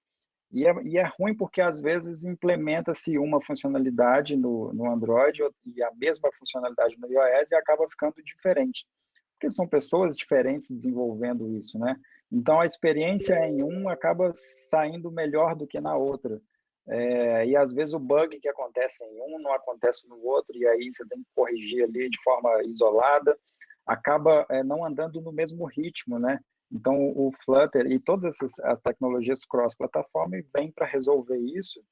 E é ruim porque, às vezes, implementa-se uma funcionalidade no Android e a mesma funcionalidade no iOS e acaba ficando diferente. Porque são pessoas diferentes desenvolvendo isso, né? Então, a experiência em um acaba saindo melhor do que na outra. E, às vezes, o bug que acontece em um não acontece no outro, e aí você tem que corrigir ali de forma isolada. Acaba não andando no mesmo ritmo, né? Então, o Flutter e todas as tecnologias cross-plataforma vêm para resolver isso,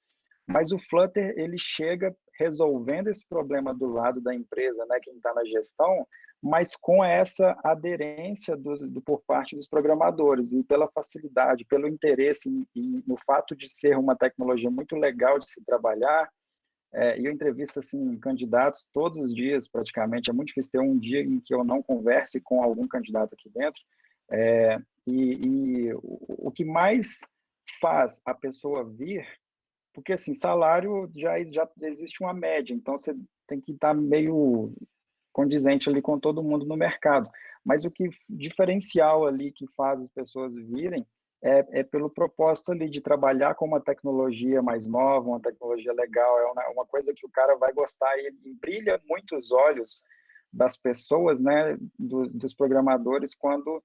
mas o Flutter ele chega resolvendo esse problema do lado da empresa, né, quem está na gestão, mas com essa aderência por parte dos programadores e pela facilidade, pelo interesse no fato de ser uma tecnologia muito legal de se trabalhar. E eu entrevisto assim, candidatos todos os dias, praticamente. É muito difícil ter um dia em que eu não converse com algum candidato aqui dentro. E o que mais faz a pessoa vir, porque assim, salário já existe uma média, então você tem que estar meio condizente ali com todo mundo no mercado. Mas o que diferencial ali que faz as pessoas virem é pelo propósito ali de trabalhar com uma tecnologia mais nova, uma tecnologia legal, é uma coisa que o cara vai gostar e brilha muito os olhos das pessoas, né, dos programadores, quando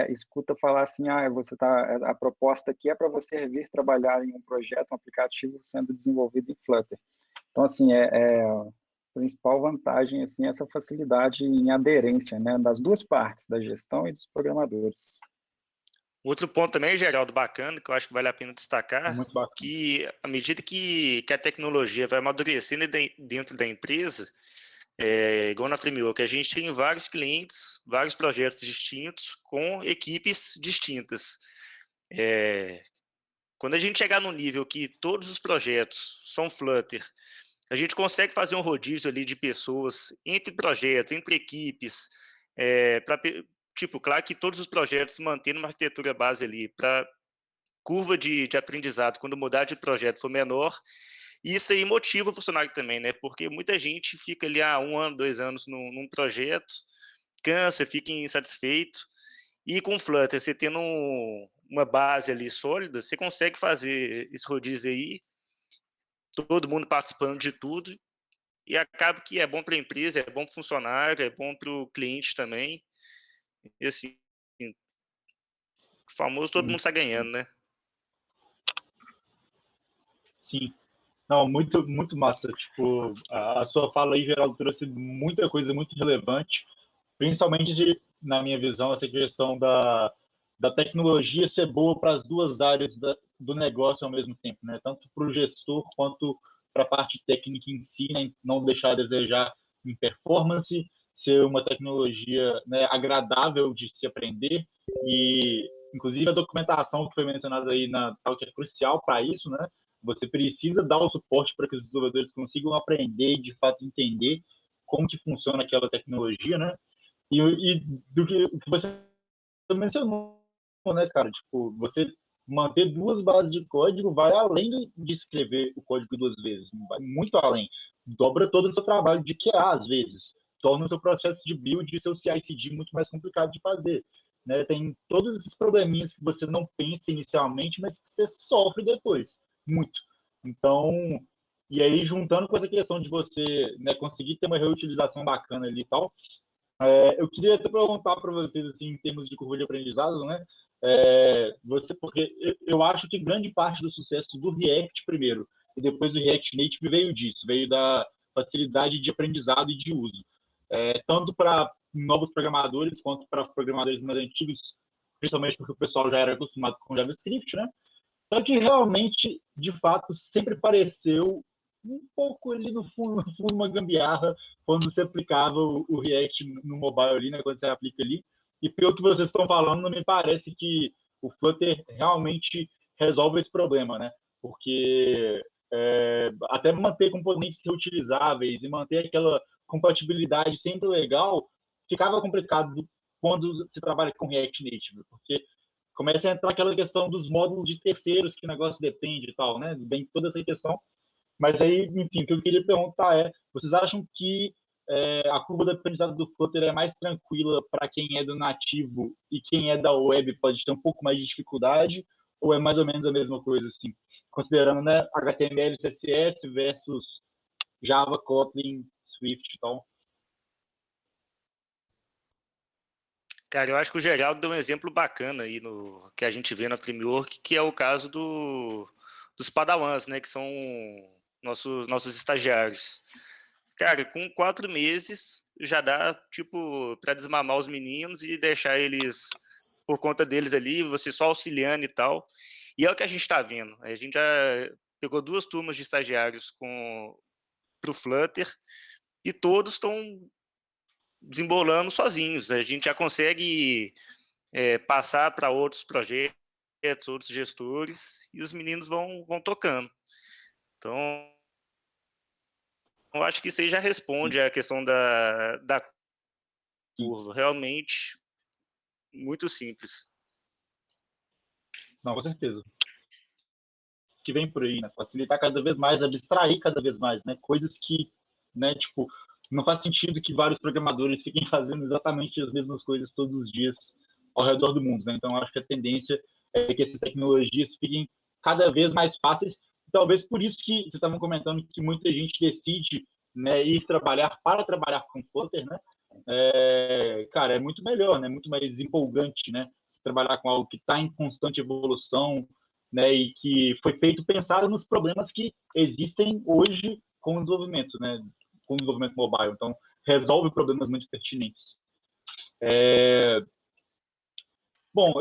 escuta falar assim, a proposta aqui é para você vir trabalhar em um projeto, um aplicativo sendo desenvolvido em Flutter. Então, assim, a principal vantagem, assim, é essa facilidade em aderência, né, das duas partes, da gestão e dos programadores. Outro ponto também, Geraldo, bacana, que eu acho que vale a pena destacar, Muito bacana. que à medida que a tecnologia vai amadurecendo dentro da empresa, igual na Framework, a gente tem vários clientes, vários projetos distintos, com equipes distintas. Quando a gente chegar no nível que todos os projetos são Flutter, a gente consegue fazer um rodízio ali de pessoas entre projetos, entre equipes, claro que todos os projetos mantendo uma arquitetura base ali, para curva de aprendizado, quando mudar de projeto for menor, e isso aí motiva o funcionário também, né? Porque muita gente fica ali 1 ano, 2 anos num projeto, cansa, fica insatisfeito, e com o Flutter, você tendo uma base ali sólida, você consegue fazer esse rodízio aí, todo mundo participando de tudo, e acaba que é bom para a empresa, é bom para o funcionário, é bom para o cliente também, e assim, o famoso todo mundo está ganhando, né? Sim. Não, muito, muito massa. Tipo, a sua fala aí, Geraldo, trouxe muita coisa muito relevante, principalmente, na minha visão, essa questão da tecnologia ser boa para as duas áreas do negócio ao mesmo tempo, né? Tanto para o gestor quanto para a parte técnica em si, né? Não deixar a desejar em performance, ser uma tecnologia, né, agradável de se aprender e, inclusive, a documentação que foi mencionada aí que é crucial para isso, né? Você precisa dar o suporte para que os desenvolvedores consigam aprender e, de fato, entender como que funciona aquela tecnologia, né? E do que você mencionou, né, cara? Tipo, você manter duas bases de código vai além de escrever o código 2 vezes, vai muito além. Dobra todo o seu trabalho de QA, às vezes. Torna o seu processo de build e seu CI/CD muito mais complicado de fazer. Né? Tem todos esses probleminhas que você não pensa inicialmente, mas que você sofre depois. Muito. Então, e aí, juntando com essa questão de você, né, conseguir ter uma reutilização bacana ali e tal, eu queria até perguntar para vocês, assim, em termos de curva de aprendizado, né? Porque eu acho que grande parte do sucesso do React primeiro e depois do React Native veio disso, veio da facilidade de aprendizado e de uso. Tanto para novos programadores quanto para programadores mais antigos, principalmente porque o pessoal já era acostumado com JavaScript, né? Só que realmente, de fato, sempre pareceu um pouco ali no fundo uma gambiarra quando você aplicava o React no mobile ali, né, quando você aplica ali. E pelo que vocês estão falando, não me parece que o Flutter realmente resolve esse problema, né? Porque até manter componentes reutilizáveis e manter aquela compatibilidade sempre legal, ficava complicado quando se trabalha com React Native, porque começa a entrar aquela questão dos módulos de terceiros que o negócio depende e tal, né? Bem, toda essa questão. Mas aí, enfim, o que eu queria perguntar vocês acham que a curva de aprendizado do Flutter é mais tranquila para quem é do nativo e quem é da web pode ter um pouco mais de dificuldade? Ou é mais ou menos a mesma coisa, assim? Considerando, né, HTML, CSS versus Java, Kotlin, Swift e tal. Cara, eu acho que o Geraldo deu um exemplo bacana aí que a gente vê na Framework, que é o caso dos padawans, né, que são nossos estagiários. Cara, com 4 meses já dá, tipo, para desmamar os meninos e deixar eles por conta deles ali, você só auxiliando e tal. E é o que a gente está vendo. A gente já pegou 2 turmas de estagiários pro Flutter e todos estão desembolando sozinhos. A gente já consegue passar para outros projetos, outros gestores, e os meninos vão tocando. Então, eu acho que isso aí já responde a questão da curva. Realmente, muito simples. Não, com certeza. Que vem por aí, né? Facilitar cada vez mais, abstrair cada vez mais, né? Coisas que, né, tipo, não faz sentido que vários programadores fiquem fazendo exatamente as mesmas coisas todos os dias ao redor do mundo, né? Então, acho que a tendência é que essas tecnologias fiquem cada vez mais fáceis. Talvez por isso que vocês estavam comentando que muita gente decide, né, ir trabalhar para trabalhar com Flutter, né? cara, é muito melhor, né? Muito mais empolgante, né? Você trabalhar com algo que está em constante evolução, né? E que foi feito pensado nos problemas que existem hoje com o desenvolvimento, né? Com o desenvolvimento mobile. Então, resolve problemas muito pertinentes. Bom,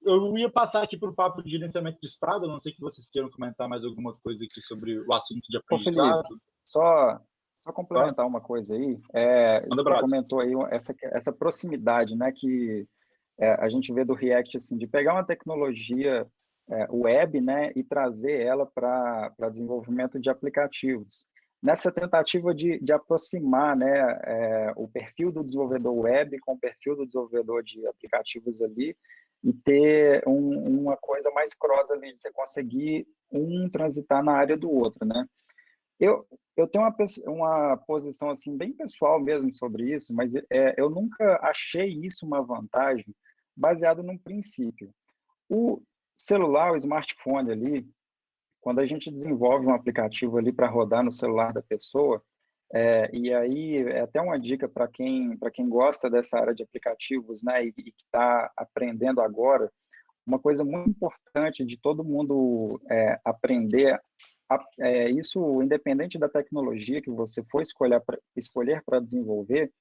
eu ia passar aqui para o papo de gerenciamento de estado, a não sei que vocês queiram comentar mais alguma coisa aqui sobre o assunto de Ô, Felipe, aprendizado. só Tá? complementar uma coisa aí. Manda Você abraço. comentou aí essa proximidade, né, que a gente vê do React, assim, de pegar uma tecnologia web, né, e trazer ela para desenvolvimento de aplicativos. Nessa tentativa de aproximar, né, o perfil do desenvolvedor web com o perfil do desenvolvedor de aplicativos ali e ter uma coisa mais cross ali, de você conseguir transitar na área do outro, né? Eu tenho uma posição assim bem pessoal mesmo sobre isso, mas eu nunca achei isso uma vantagem baseado num princípio. O celular, o smartphone ali, quando a gente desenvolve um aplicativo ali para rodar no celular da pessoa, e aí é até uma dica para quem gosta dessa área de aplicativos, né, e que está aprendendo agora, uma coisa muito importante de todo mundo aprender, isso independente da tecnologia que você for escolher para desenvolver,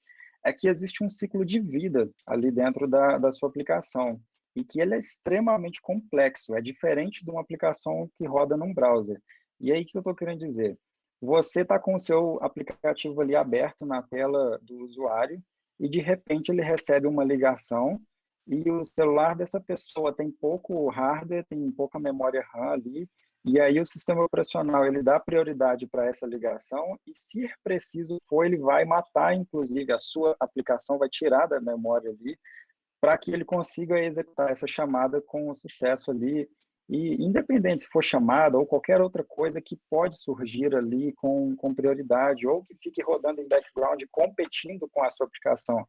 é que existe um ciclo de vida ali dentro da sua aplicação e que ele é extremamente complexo, é diferente de uma aplicação que roda num browser. E aí, o que eu estou querendo dizer? Você está com o seu aplicativo ali aberto na tela do usuário e, de repente, ele recebe uma ligação e o celular dessa pessoa tem pouco hardware, tem pouca memória RAM ali, e aí o sistema operacional ele dá prioridade para essa ligação e, se preciso for, ele vai matar, inclusive, a sua aplicação, vai tirar da memória ali, para que ele consiga executar essa chamada com sucesso ali. E independente se for chamada ou qualquer outra coisa que pode surgir ali com prioridade, ou que fique rodando em background, competindo com a sua aplicação.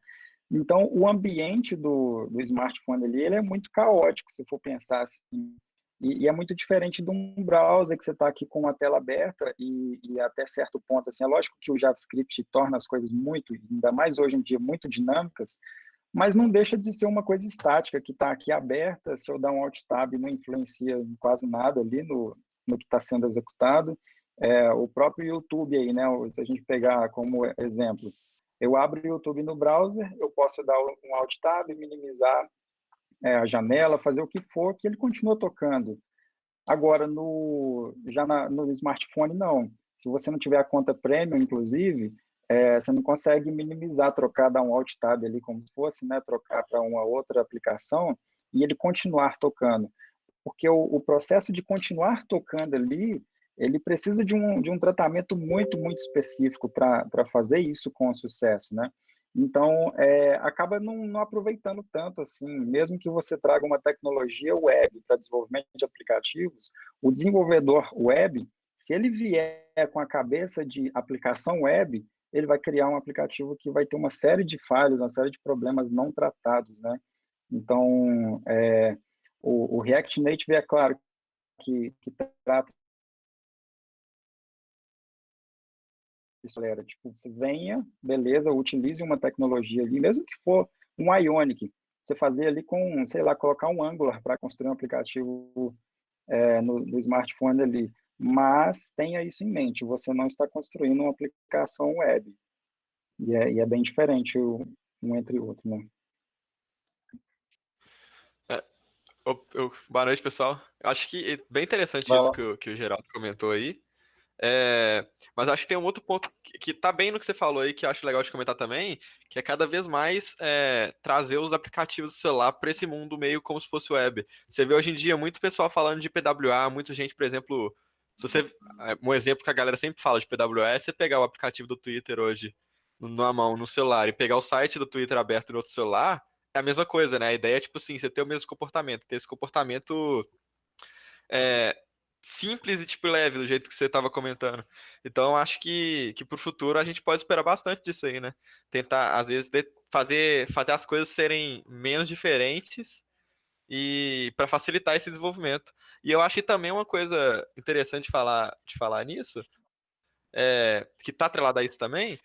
Então, o ambiente do smartphone ali, ele é muito caótico, se for pensar assim. E é muito diferente de um browser que você está aqui com a tela aberta e até certo ponto, assim, é lógico que o JavaScript torna as coisas muito, ainda mais hoje em dia, muito dinâmicas, mas não deixa de ser uma coisa estática, que está aqui aberta, se eu dar um Alt Tab não influencia em quase nada ali no que está sendo executado. O próprio YouTube aí, né, se a gente pegar como exemplo, eu abro o YouTube no browser, eu posso dar um Alt Tab, minimizar a janela, fazer o que for, que ele continua tocando. Agora, no smartphone, não. Se você não tiver a conta premium, inclusive, você não consegue minimizar, trocar, dar um Alt Tab ali como se fosse, né, trocar para uma outra aplicação e ele continuar tocando. Porque o processo de continuar tocando ali, ele precisa de um tratamento muito, muito específico para fazer isso com sucesso, né? Então, acaba não aproveitando tanto assim, mesmo que você traga uma tecnologia web para desenvolvimento de aplicativos, o desenvolvedor web, se ele vier com a cabeça de aplicação web, ele vai criar um aplicativo que vai ter uma série de falhas, uma série de problemas não tratados, né? Então, o React Native é claro que trata isso, galera. Tipo, você venha, beleza, utilize uma tecnologia ali, mesmo que for um Ionic, você fazer ali com, sei lá, colocar um Angular para construir um aplicativo no smartphone ali. Mas tenha isso em mente, você não está construindo uma aplicação web. E é bem diferente um entre o outro, né? Boa noite, pessoal. Eu acho que é bem interessante Vai isso lá. que o Geraldo comentou aí. Mas acho que tem um outro ponto que tá bem no que você falou aí, que eu acho legal de comentar também, que é cada vez mais trazer os aplicativos do celular para esse mundo meio como se fosse web. Você vê hoje em dia muito pessoal falando de PWA, muita gente, por exemplo, um exemplo que a galera sempre fala de PWA é você pegar o aplicativo do Twitter hoje na mão, no celular, e pegar o site do Twitter aberto no outro celular, é a mesma coisa, né? A ideia é, tipo assim, você ter o mesmo comportamento, ter esse comportamento é, simples e tipo leve, do jeito que você estava comentando. Então, acho que pro futuro a gente pode esperar bastante disso aí, né? Tentar, às vezes, fazer as coisas serem menos diferentes e para facilitar esse desenvolvimento. E eu acho que também uma coisa interessante de falar nisso, que tá atrelada a isso também,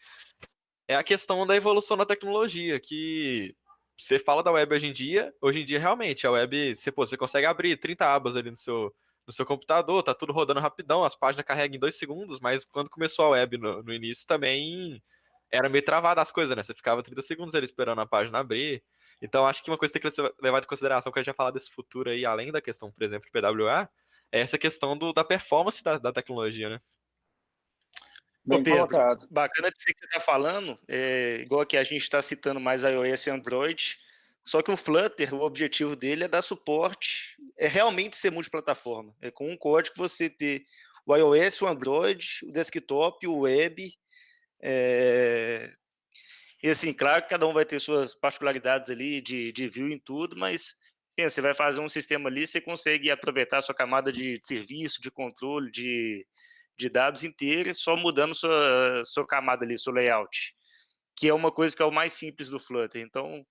é a questão da evolução da tecnologia, que você fala da web hoje em dia realmente, a web, você consegue abrir 30 abas ali no seu computador, tá tudo rodando rapidão, as páginas carregam em 2 segundos, mas quando começou a web no início também era meio travada as coisas, né? Você ficava 30 segundos ali esperando a página abrir. Então acho que uma coisa que tem que ser levada em consideração quando a gente vai falar desse futuro aí, além da questão, por exemplo, de PWA, é essa questão da performance da tecnologia, né? Ô Bem Pedro, colocado. bacana de ser que você está falando, igual aqui a gente está citando mais iOS e Android, só que o Flutter, o objetivo dele é dar suporte, é realmente ser multiplataforma. É com um código você ter o iOS, o Android, o desktop, o web, é, e assim, claro que cada um vai ter suas particularidades ali de view em tudo, mas pensa, você vai fazer um sistema ali, você consegue aproveitar a sua camada de serviço, de controle, de dados inteira, só mudando sua camada ali, seu layout, que é uma coisa que é o mais simples do Flutter. Então,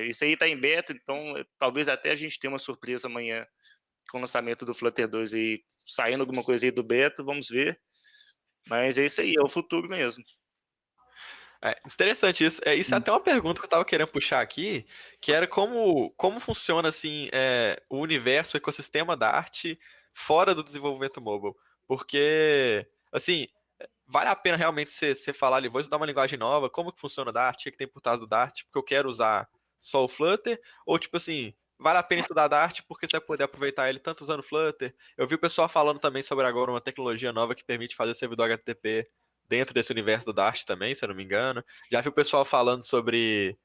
isso aí está em beta, então talvez até a gente tenha uma surpresa amanhã com o lançamento do Flutter 2 aí, saindo alguma coisa aí do beta, vamos ver. Mas é isso aí, é o futuro mesmo. É interessante isso. Isso é até uma pergunta que eu tava querendo puxar aqui, que era como funciona assim o universo, o ecossistema da arte fora do desenvolvimento mobile. Porque, assim, vale a pena realmente você falar ali, vou estudar uma linguagem nova, como que funciona o Dart, o que que tem por trás do Dart, porque eu quero usar só o Flutter, ou tipo assim, vale a pena estudar Dart porque você vai poder aproveitar ele tanto usando Flutter. Eu vi o pessoal falando também sobre agora uma tecnologia nova que permite fazer servidor HTTP dentro desse universo do Dart também, se eu não me engano. Já vi o pessoal falando sobre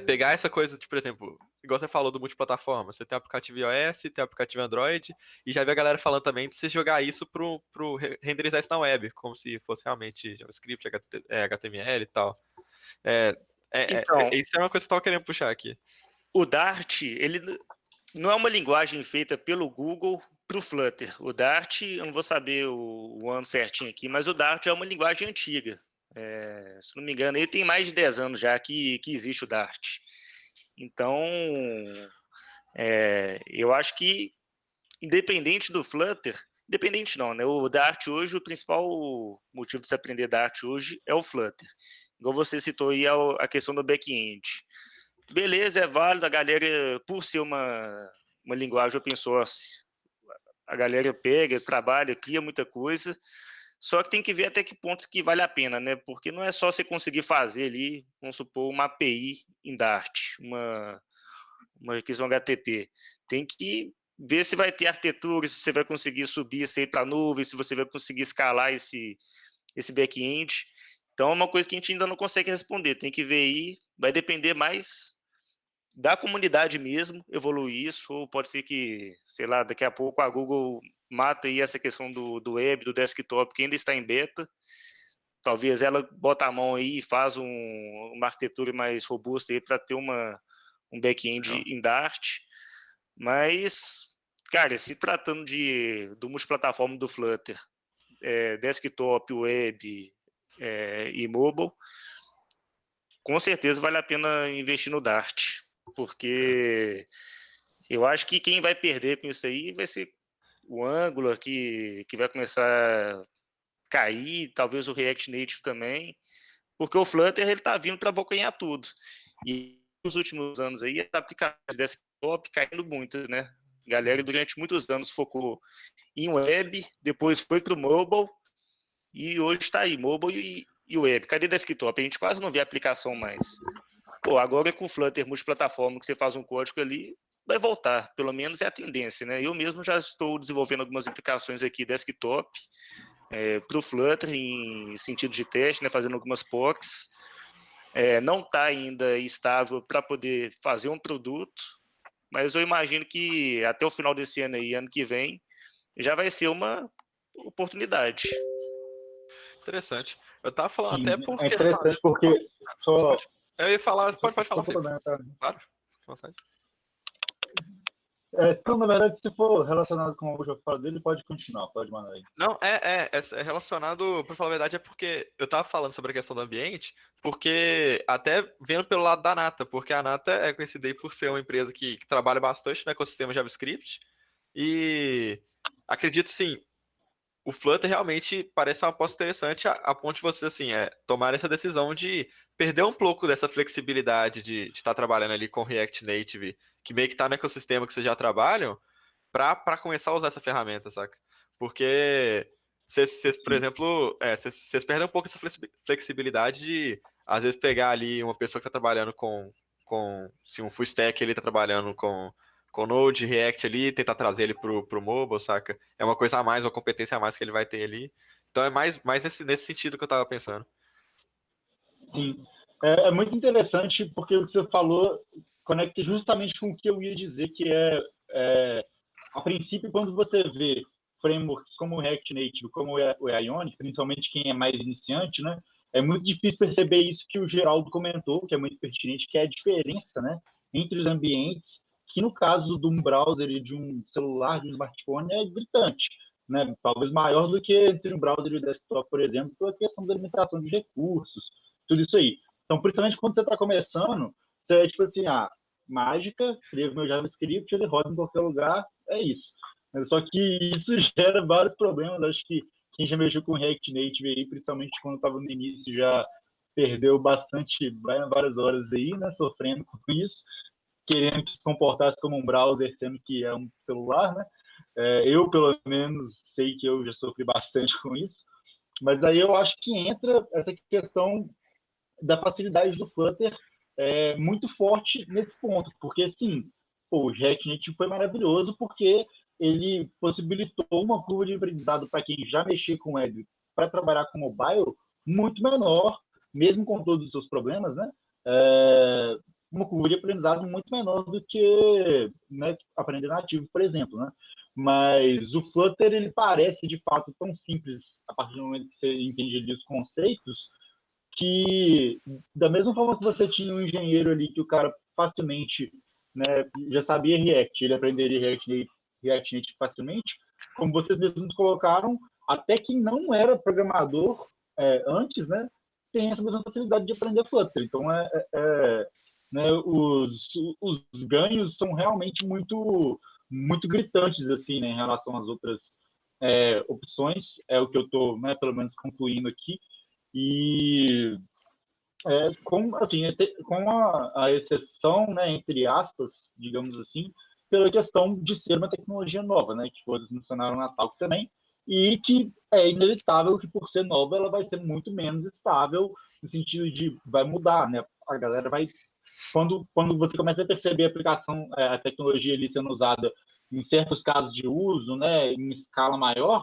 pegar essa coisa de, por exemplo, igual você falou do multiplataforma, você tem aplicativo iOS, tem aplicativo Android, e já vi a galera falando também de você jogar isso renderizar isso na web, como se fosse realmente JavaScript, HTML e tal. Então, Isso é uma coisa que eu tava querendo puxar aqui. o Dart, ele não é uma linguagem feita pelo Google para o Flutter. O Dart, eu não vou saber o ano certinho aqui, mas o Dart é uma linguagem antiga. Se não me engano, ele tem mais de 10 anos já que existe o Dart. Então, eu acho que, independente do Flutter, independente não, né? O Dart hoje, o principal motivo de se aprender Dart hoje é o Flutter. Igual você citou aí a questão do back-end. Beleza, é válido, a galera, por ser uma linguagem open source, a galera pega, trabalha, cria muita coisa, só que tem que ver até que ponto que vale a pena, né? Porque não é só você conseguir fazer ali, vamos supor, uma API em Dart, uma requisição HTTP. Tem que ver se vai ter arquitetura, se você vai conseguir subir isso aí para a nuvem, se você vai conseguir escalar esse back-end. Então é uma coisa que a gente ainda não consegue responder. Tem que ver aí, vai depender mais da comunidade mesmo evoluir isso, ou pode ser que, sei lá, daqui a pouco a Google mata aí essa questão do web, do desktop, que ainda está em beta. Talvez ela bota a mão aí e faz uma arquitetura mais robusta aí para ter um back-end em Dart. Mas, cara, se tratando do multiplataforma do Flutter, desktop, web e mobile, com certeza vale a pena investir no Dart, porque eu acho que quem vai perder com isso aí vai ser o Angular, que vai começar a cair, talvez o React Native também, porque o Flutter ele tá vindo para abocanhar tudo. E nos últimos anos aí, as aplicações de desktop caindo muito, né? A galera durante muitos anos focou em web, depois foi para o mobile, e hoje está aí, mobile e web. Cadê desktop? A gente quase não vê aplicação mais. Pô, agora com o Flutter multiplataforma, que você faz um código ali, vai voltar, pelo menos é a tendência, né? Eu mesmo já estou desenvolvendo algumas aplicações aqui desktop para o Flutter em sentido de teste, né? Fazendo algumas POCs. Não está ainda estável para poder fazer um produto, mas eu imagino que até o final desse ano aí, ano que vem, já vai ser uma oportunidade. Interessante. Eu tava falando Sim, até por é questão. interessante porque só, Eu ia falar, pode falar, só Felipe. complementar. Claro. Fica à vontade. Então, na verdade, se for relacionado com o que eu falo dele, pode continuar, pode mandar aí. Não, é relacionado, pra falar a verdade, é porque eu tava falando sobre a questão do ambiente, porque até vendo pelo lado da Nata, porque a Nata é conhecida aí por ser uma empresa que trabalha bastante no ecossistema JavaScript, e acredito, sim, o Flutter realmente parece uma aposta interessante a ponto de você, assim, tomar essa decisão de perder um pouco dessa flexibilidade de estar trabalhando ali com React Native, que meio que está no ecossistema que vocês já trabalham, para começar a usar essa ferramenta, saca? Porque vocês, por Sim. exemplo, vocês perdem um pouco essa flexibilidade de, às vezes, pegar ali uma pessoa que está trabalhando se um full stack ele está trabalhando com Node, React ali, tentar trazer ele pro mobile, saca? É uma coisa a mais, uma competência a mais que ele vai ter ali. Então é mais nesse sentido que eu tava pensando. Sim. É muito interessante porque o que você falou conecta justamente com o que eu ia dizer, que a princípio, quando você vê frameworks como o React Native, como o Ionic, principalmente quem é mais iniciante, né, é muito difícil perceber isso que o Geraldo comentou, que é muito pertinente, que é a diferença, né, entre os ambientes, que no caso de um browser e de um celular, de um smartphone, é gritante, né, talvez maior do que entre um browser e um desktop, por exemplo, pela questão da limitação de recursos, tudo isso aí. Então, principalmente quando você está começando, você é tipo assim, mágica, escrevo meu JavaScript, ele roda em qualquer lugar, é isso. Só que isso gera vários problemas. Acho que quem já mexeu com React Native aí, principalmente quando estava no início, já perdeu bastante, várias horas aí, né, sofrendo com isso, querendo que se comportasse como um browser, sendo que é um celular, né? Eu, pelo menos, sei que eu já sofri bastante com isso. Mas aí eu acho que entra essa questão da facilidade do Flutter muito forte nesse ponto, porque, sim, o React Native foi maravilhoso porque ele possibilitou uma curva de aprendizado para quem já mexia com web para trabalhar com mobile muito menor, mesmo com todos os seus problemas, né? Uma curva de aprendizado muito menor do que, né, aprender nativo, por exemplo, né? Mas o Flutter, ele parece, de fato, tão simples a partir do momento que você entende ali os conceitos, que da mesma forma que você tinha um engenheiro ali que o cara facilmente, né, já sabia React, ele aprenderia React Native facilmente, como vocês mesmos colocaram, até quem não era programador antes, né, tem essa mesma facilidade de aprender Flutter. Então, né, os ganhos são realmente muito gritantes assim, né, em relação às outras opções, é o que eu estou, né, pelo menos concluindo aqui. E assim, com a exceção, né, entre aspas, digamos assim, pela questão de ser uma tecnologia nova, né, que vocês mencionaram na Talk também, e que é inevitável que, por ser nova, ela vai ser muito menos estável, no sentido de vai mudar, né, a galera vai... Quando você começa a perceber a aplicação, a tecnologia ali sendo usada em certos casos de uso, né, em escala maior,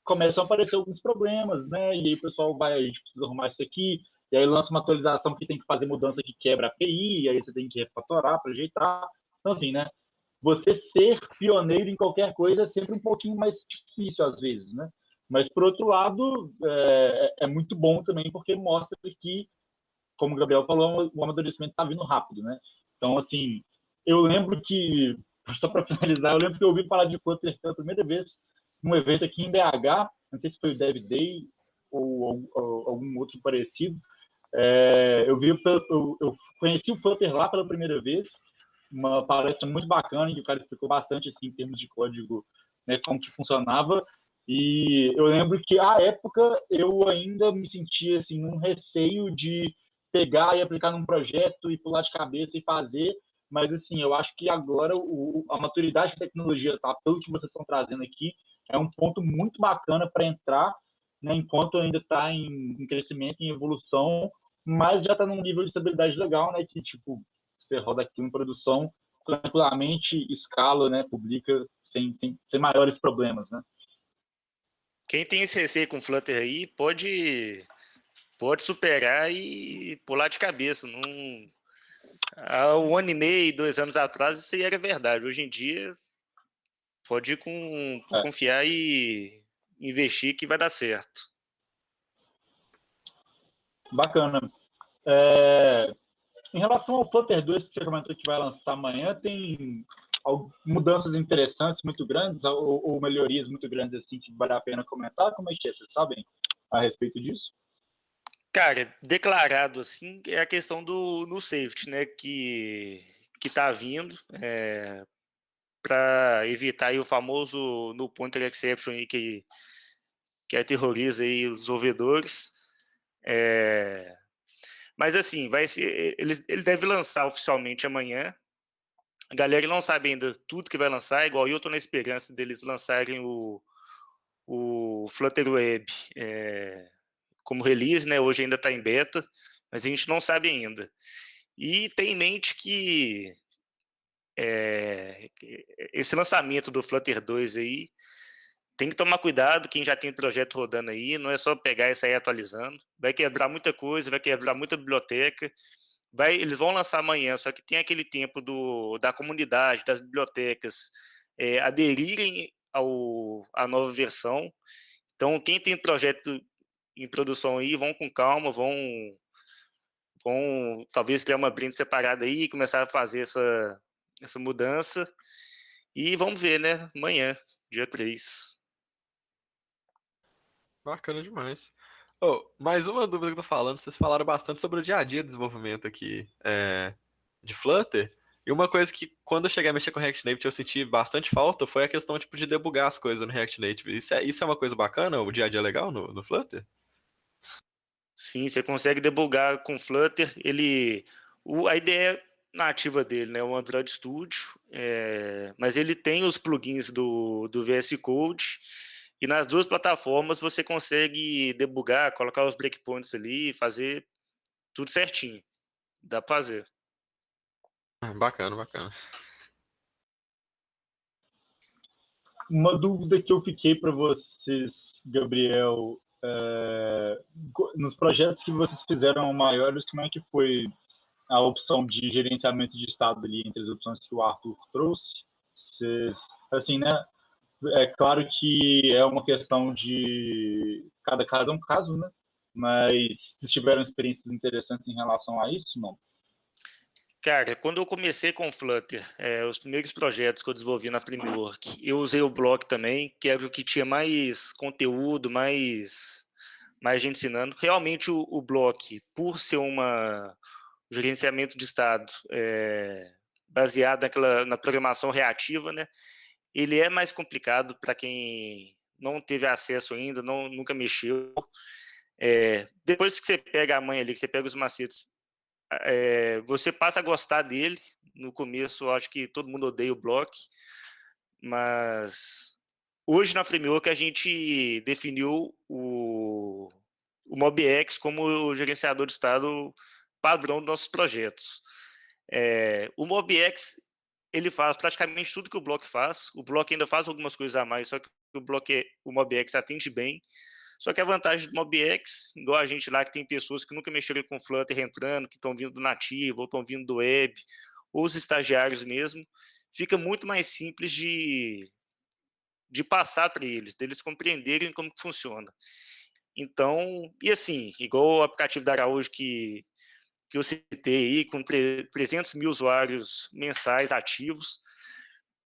começam a aparecer alguns problemas, né? E aí o pessoal vai, a gente precisa arrumar isso aqui, e aí lança uma atualização que tem que fazer mudança que quebra a API, e aí você tem que refatorar para ajeitar. Então, assim, né? Você ser pioneiro em qualquer coisa é sempre um pouquinho mais difícil às vezes, né? Mas, por outro lado, é muito bom também, porque mostra que, como o Gabriel falou, o amadurecimento está vindo rápido, né? Então, assim, eu lembro que, só para finalizar, eu lembro que eu ouvi falar de Flutter pela primeira vez num evento aqui em BH, não sei se foi o Dev Day ou algum outro parecido. Eu conheci o Flutter lá pela primeira vez, uma palestra muito bacana, que o cara explicou bastante assim, em termos de código, né, como que funcionava. E eu lembro que, à época, eu ainda me sentia assim, um receio de pegar e aplicar num projeto e pular de cabeça e fazer, mas assim, eu acho que agora a maturidade da tecnologia, tá, pelo que vocês estão trazendo aqui, é um ponto muito bacana para entrar, né, enquanto ainda está em crescimento, em evolução, mas já está num nível de estabilidade legal, né, que tipo, você roda aquilo em produção tranquilamente, escala, né, publica sem maiores problemas, né. Quem tem esse receio com Flutter aí pode superar e pular de cabeça. Não... Há 1 ano e meio, 2 anos atrás, isso aí era verdade. Hoje em dia, pode ir confiar e investir que vai dar certo. Bacana. Em relação ao Flutter 2, que você comentou que vai lançar amanhã, tem mudanças interessantes, muito grandes, ou melhorias muito grandes, assim, que vale a pena comentar? Como é que é? Vocês sabem a respeito disso? Cara, declarado assim, é a questão do no safety, né, que tá vindo, para evitar aí o famoso no pointer exception aí que aterroriza aí os desenvolvedores. Mas assim, ele deve lançar oficialmente amanhã. A galera não sabe ainda tudo que vai lançar, igual eu tô na esperança deles lançarem o Flutter Web como release, né? Hoje ainda está em beta, mas a gente não sabe ainda. E tem em mente que esse lançamento do Flutter 2 aí tem que tomar cuidado, quem já tem projeto rodando aí, não é só pegar e sair atualizando. Vai quebrar muita coisa, vai quebrar muita biblioteca. Eles vão lançar amanhã, só que tem aquele tempo da comunidade, das bibliotecas aderirem à nova versão. Então, quem tem projeto em produção aí, vão com calma, vão talvez criar uma brinde separada aí, começar a fazer essa mudança. E vamos ver, né? Amanhã, dia 3. Bacana demais. Oh, mais uma dúvida que eu tô falando, vocês falaram bastante sobre o dia a dia de desenvolvimento aqui de Flutter. E uma coisa que quando eu cheguei a mexer com React Native eu senti bastante falta foi a questão tipo, de debugar as coisas no React Native. Isso é uma coisa bacana, o dia a dia legal no Flutter? Sim, você consegue debugar com Flutter. A ideia nativa dele, né, o Android Studio, mas ele tem os plugins do VS Code e nas duas plataformas você consegue debugar, colocar os breakpoints ali, fazer tudo certinho. Dá para fazer. Bacana, bacana. Uma dúvida que eu fiquei para vocês, Gabriel, nos projetos que vocês fizeram maiores, como é que foi a opção de gerenciamento de estado ali entre as opções que o Arthur trouxe? Vocês, assim, né? É claro que é uma questão de cada caso é um caso, né? Mas se tiveram experiências interessantes em relação a isso, não? Cara, quando eu comecei com o Flutter, os primeiros projetos que eu desenvolvi na Framework, eu usei o Block também, que era o que tinha mais conteúdo, mais gente ensinando. Realmente o Block, por ser um gerenciamento de estado baseado na programação reativa, né? Ele é mais complicado para quem não teve acesso ainda, nunca mexeu. Depois que você pega a manha ali, que você pega os macetes, você passa a gostar dele. No começo, eu acho que todo mundo odeia o Block, mas hoje na Framework a gente definiu o MobX como o gerenciador de estado padrão dos nossos projetos. O MobX ele faz praticamente tudo que o Block faz. O Block ainda faz algumas coisas a mais, só que o MobX atende bem. Só que a vantagem do MobX, igual a gente lá, que tem pessoas que nunca mexeram com Flutter entrando, que estão vindo do nativo, ou estão vindo do web, ou os estagiários mesmo, fica muito mais simples de passar para eles compreenderem como que funciona. Então, e assim, igual o aplicativo da Araújo que eu citei aí, com 300 mil usuários mensais ativos,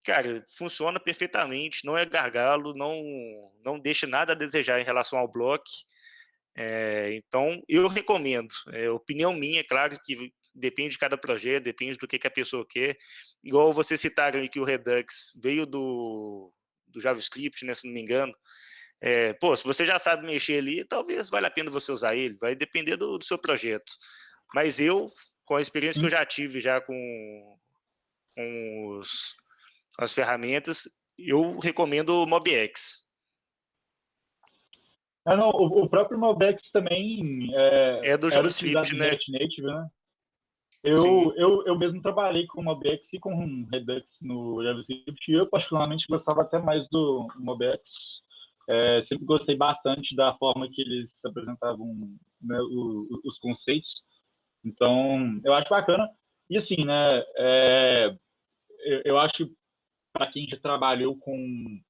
cara, funciona perfeitamente, não é gargalo, não deixa nada a desejar em relação ao Block. Então, eu recomendo. Opinião minha, claro que depende de cada projeto, depende do que a pessoa quer. Igual vocês citaram aí que o Redux veio do JavaScript, né, se não me engano. Se você já sabe mexer ali, talvez valha a pena você usar ele, vai depender do seu projeto. Mas com a experiência que eu já tive já com as ferramentas, eu recomendo o MobX. Não, o próprio MobX também É do era utilizado JavaScript, em né? React Native, né? Sim. Eu mesmo trabalhei com o MobX e com o Redux no JavaScript e eu particularmente gostava até mais do MobX. Sempre gostei bastante da forma que eles apresentavam, né, os conceitos. Então, eu acho bacana. E assim, né, eu acho que para quem já trabalhou com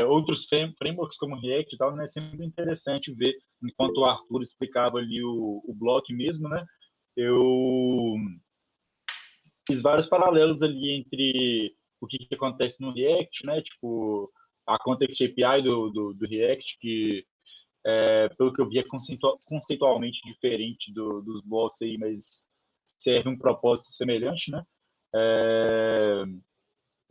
outros frameworks como React e tal, né, é sempre interessante ver, enquanto o Arthur explicava ali o Block mesmo, né, eu fiz vários paralelos ali entre o que acontece no React, né, tipo a Context API do React, que pelo que eu vi é conceitualmente diferente dos blocos aí, mas serve um propósito semelhante, né?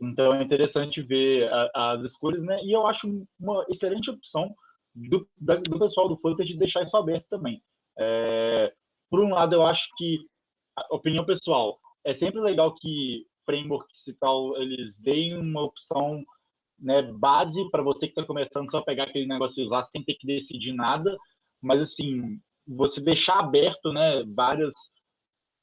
Então é interessante ver as escolhas, né? E eu acho uma excelente opção do pessoal do Flutter de deixar isso aberto também. Por um lado, eu acho que, a opinião pessoal, é sempre legal que frameworks e tal, eles deem uma opção, né, base para você que está começando só pegar aquele negócio e usar sem ter que decidir nada, mas assim, você deixar aberto, né, vários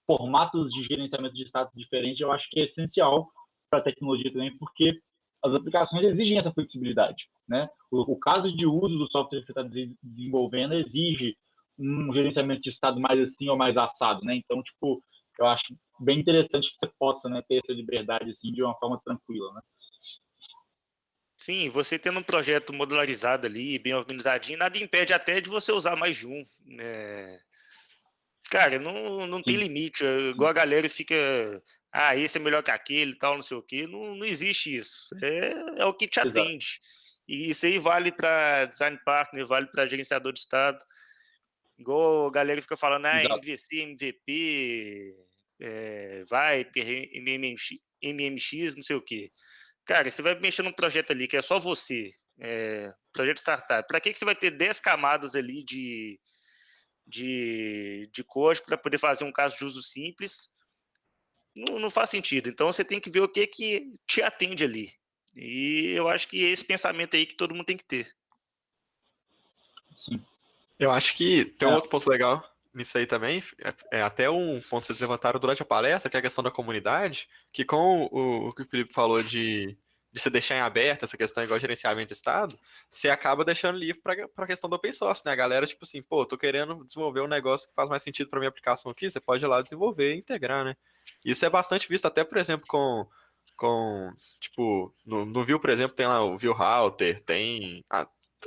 formatos de gerenciamento de status diferentes, eu acho que é essencial para a tecnologia também, porque as aplicações exigem essa flexibilidade, né? O caso de uso do software que você está desenvolvendo exige um gerenciamento de estado mais assim ou mais assado, né? Então, tipo, eu acho bem interessante que você possa, né, ter essa liberdade assim de uma forma tranquila, né? Sim, você tendo um projeto modularizado ali, bem organizadinho, nada impede até de você usar mais de um. Cara, não tem Sim. limite. Igual a galera fica. Ah, esse é melhor que aquele e tal, não sei o quê. Não existe isso. É o que te Exato. atende. E isso aí vale para design partner, vale para gerenciador de estado. Igual a galera fica falando, Exato. MVC, MVP, Viper, MMX, não sei o quê. Cara, você vai mexer num projeto ali que é só você, projeto startup. Para que você vai ter 10 camadas ali de código para poder fazer um caso de uso simples? Não faz sentido. Então você tem que ver o que te atende ali. E eu acho que é esse pensamento aí que todo mundo tem que ter. Sim. Eu acho que tem um outro ponto legal nisso aí também, até um ponto que vocês levantaram durante a palestra, que é a questão da comunidade, que com o que o Felipe falou de se deixar em aberto essa questão igual gerenciamento de estado, você acaba deixando livre para a questão do open source, né? A galera, tipo assim, pô, tô querendo desenvolver um negócio que faz mais sentido para minha aplicação aqui, você pode ir lá desenvolver e integrar, né? Isso é bastante visto até, por exemplo, tipo, no Vue, por exemplo, tem lá o Vue Router,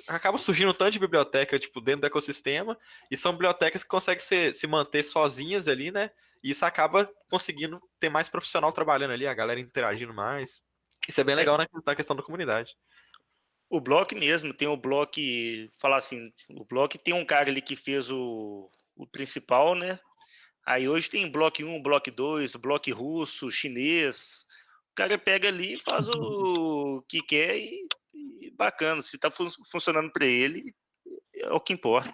acaba surgindo um tanto de biblioteca, tipo, dentro do ecossistema, e são bibliotecas que conseguem se manter sozinhas ali, né? E isso acaba conseguindo ter mais profissional trabalhando ali, a galera interagindo mais. Isso é bem legal na questão da comunidade. O Block mesmo, tem o Block, falar assim, o Block tem um cara ali que fez o principal, né? Aí hoje tem Block 1, Block 2, Block russo, chinês. O cara pega ali, faz o que quer e bacana. Se tá funcionando para ele, é o que importa.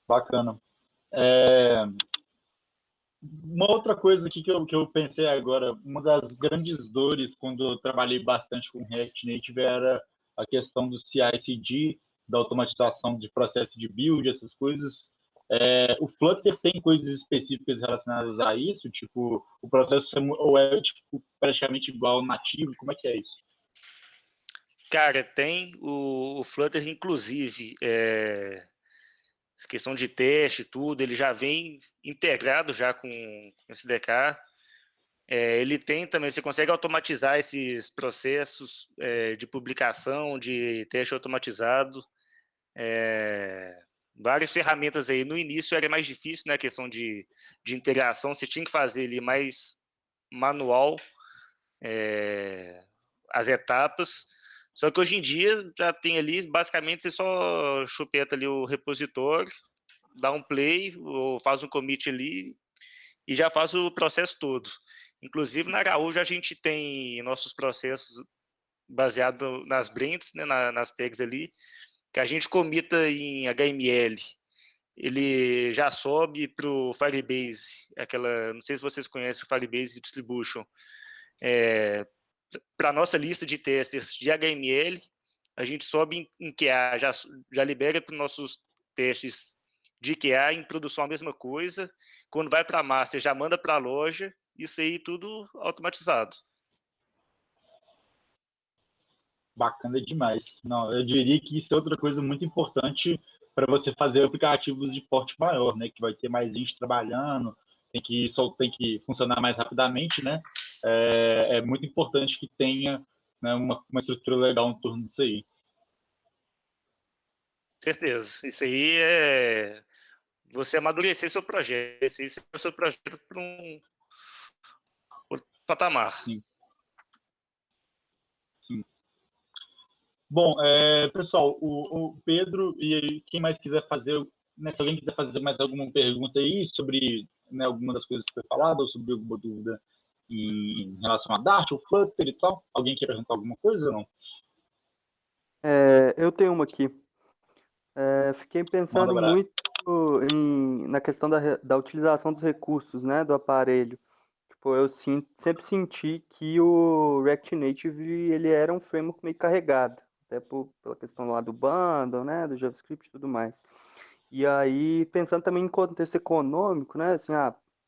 Bacana. Uma outra coisa aqui que eu pensei agora, uma das grandes dores quando eu trabalhei bastante com React Native era a questão do CI/CD, da automatização de processo de build, essas coisas. O Flutter tem coisas específicas relacionadas a isso? Tipo, o processo ou é tipo, praticamente igual ao nativo? Como é que é isso? Cara, tem o Flutter, inclusive, essa questão de teste e tudo, ele já vem integrado já com SDK. Ele tem também, você consegue automatizar esses processos de publicação, de teste automatizado. Várias ferramentas aí. No início era mais difícil, né? A questão de integração, você tinha que fazer ali mais manual as etapas. Só que hoje em dia já tem ali, basicamente, você só chupeta ali o repositório, dá um play, ou faz um commit ali e já faz o processo todo. Inclusive, na Araújo, a gente tem nossos processos baseados nas brands, né, nas tags ali, que a gente comita em HTML. Ele já sobe para o Firebase, não sei se vocês conhecem o Firebase Distribution, para a nossa lista de testers de HTML, a gente sobe em QA, já libera para os nossos testes de QA em produção a mesma coisa. Quando vai para a master, já manda para a loja, isso aí tudo automatizado. Bacana demais. Não, eu diria que isso é outra coisa muito importante para você fazer aplicativos de porte maior, né? Que vai ter mais gente trabalhando, tem que funcionar mais rapidamente, né? É muito importante que tenha, né, uma estrutura legal em torno disso aí. Certeza. Isso aí é você amadurecer seu projeto, esse é o seu projeto para um outro patamar. Sim. Sim. Bom, pessoal, o Pedro e quem mais quiser fazer, né, se alguém quiser fazer mais alguma pergunta aí sobre, né, alguma das coisas que foi falado, ou sobre alguma dúvida em relação a Dart ou Flutter e tal, alguém quer perguntar alguma coisa ou não? Eu tenho uma aqui. Fiquei pensando muito na questão da utilização dos recursos, né, do aparelho. Tipo, eu sempre senti que o React Native ele era um framework meio carregado, até pela questão lá do bundle, né, do JavaScript e tudo mais. E aí, pensando também em contexto econômico, né, assim,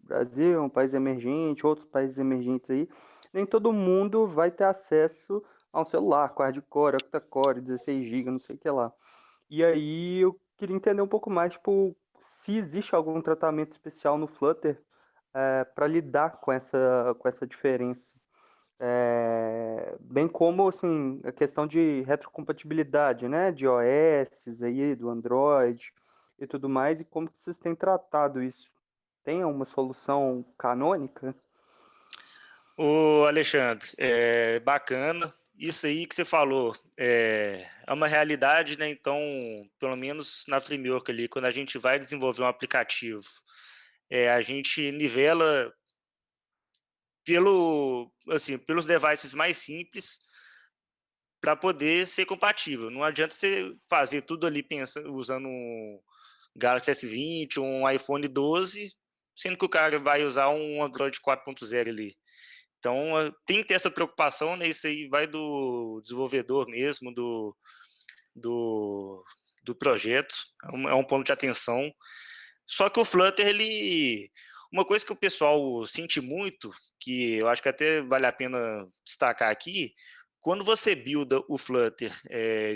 Brasil é um país emergente, outros países emergentes aí, nem todo mundo vai ter acesso a um celular, quad-core, octa-core, 16 GB, não sei o que lá. E aí eu queria entender um pouco mais, tipo, se existe algum tratamento especial no Flutter para lidar com essa diferença. Bem como, assim, a questão de retrocompatibilidade, né, de OS aí, do Android e tudo mais, e como que vocês têm tratado isso? Tem uma solução canônica? Ô, Alexandre, bacana. Isso aí que você falou é uma realidade, né? Então, pelo menos na Framework ali, quando a gente vai desenvolver um aplicativo, a gente nivela pelos devices mais simples para poder ser compatível. Não adianta você fazer tudo ali usando um Galaxy S20 ou um iPhone 12, sendo que o cara vai usar um Android 4.0 ali. Então, tem que ter essa preocupação, né? Isso aí vai do desenvolvedor mesmo, do projeto. É um ponto de atenção. Só que o Flutter, uma coisa que o pessoal sente muito, que eu acho que até vale a pena destacar aqui, quando você builda o Flutter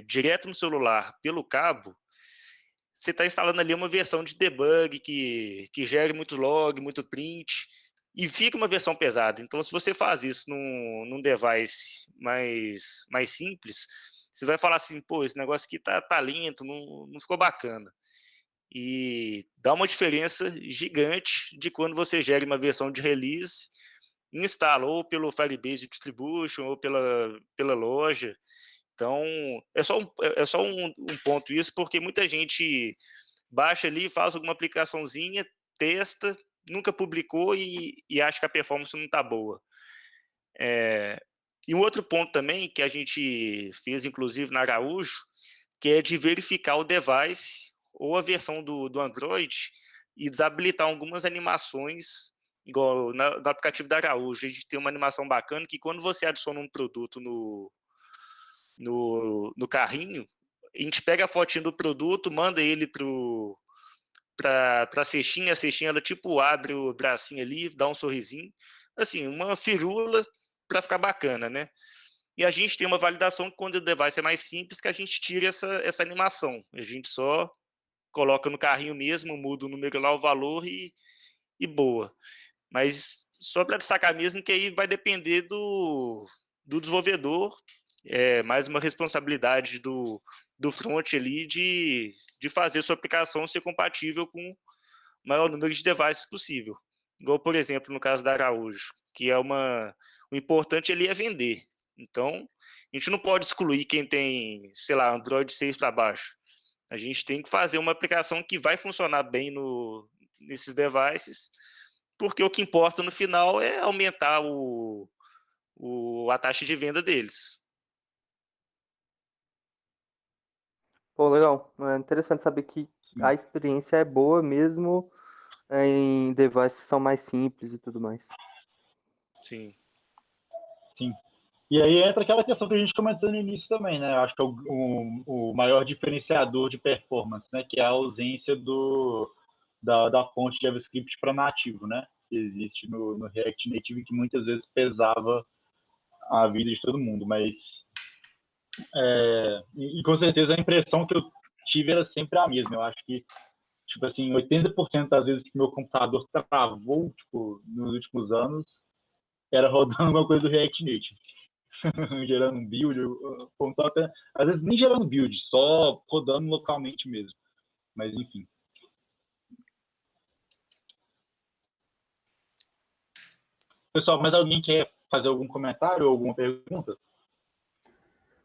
direto no celular pelo cabo, você está instalando ali uma versão de debug que gere muito log, muito print, e fica uma versão pesada. Então, se você faz isso num device mais simples, você vai falar assim, pô, esse negócio aqui tá lento, não ficou bacana. E dá uma diferença gigante de quando você gera uma versão de release e instala ou pelo Firebase Distribution ou pela loja. Então, é só um ponto isso, porque muita gente baixa ali, faz alguma aplicaçãozinha, testa, nunca publicou e acha que a performance não está boa. E um outro ponto também que a gente fez, inclusive, na Araújo, que é de verificar o device ou a versão do Android e desabilitar algumas animações, igual no aplicativo da Araújo. A gente tem uma animação bacana que quando você adiciona um produto no carrinho, a gente pega a fotinha do produto, manda ele para a cestinha ela tipo abre o bracinho ali, dá um sorrisinho, assim, uma firula para ficar bacana, né? E a gente tem uma validação que quando o device é mais simples, que a gente tira essa animação. A gente só coloca no carrinho mesmo, muda o número lá, o valor e boa. Mas só para destacar mesmo que aí vai depender do desenvolvedor, mais uma responsabilidade do front ali de fazer sua aplicação ser compatível com o maior número de devices possível. Igual, por exemplo, no caso da Araújo, que o importante ali é vender. Então, a gente não pode excluir quem tem, sei lá, Android 6 para baixo. A gente tem que fazer uma aplicação que vai funcionar bem nesses devices, porque o que importa no final é aumentar a taxa de venda deles. Pô, legal. É interessante saber que a experiência é boa mesmo em devices que são mais simples e tudo mais. Sim. Sim. E aí entra aquela questão que a gente comentou no início também, né? Acho que é o maior diferenciador de performance, né? Que é a ausência da fonte de JavaScript para nativo, né? Que existe no React Native, que muitas vezes pesava a vida de todo mundo. Mas, e com certeza a impressão que eu tive era sempre a mesma. Eu acho que, tipo assim, 80% das vezes que meu computador travou, tipo, nos últimos anos, era rodando alguma coisa do React Native. Gerando um build, até, às vezes nem gerando build, só rodando localmente mesmo. Mas enfim. Pessoal, mais alguém quer fazer algum comentário ou alguma pergunta?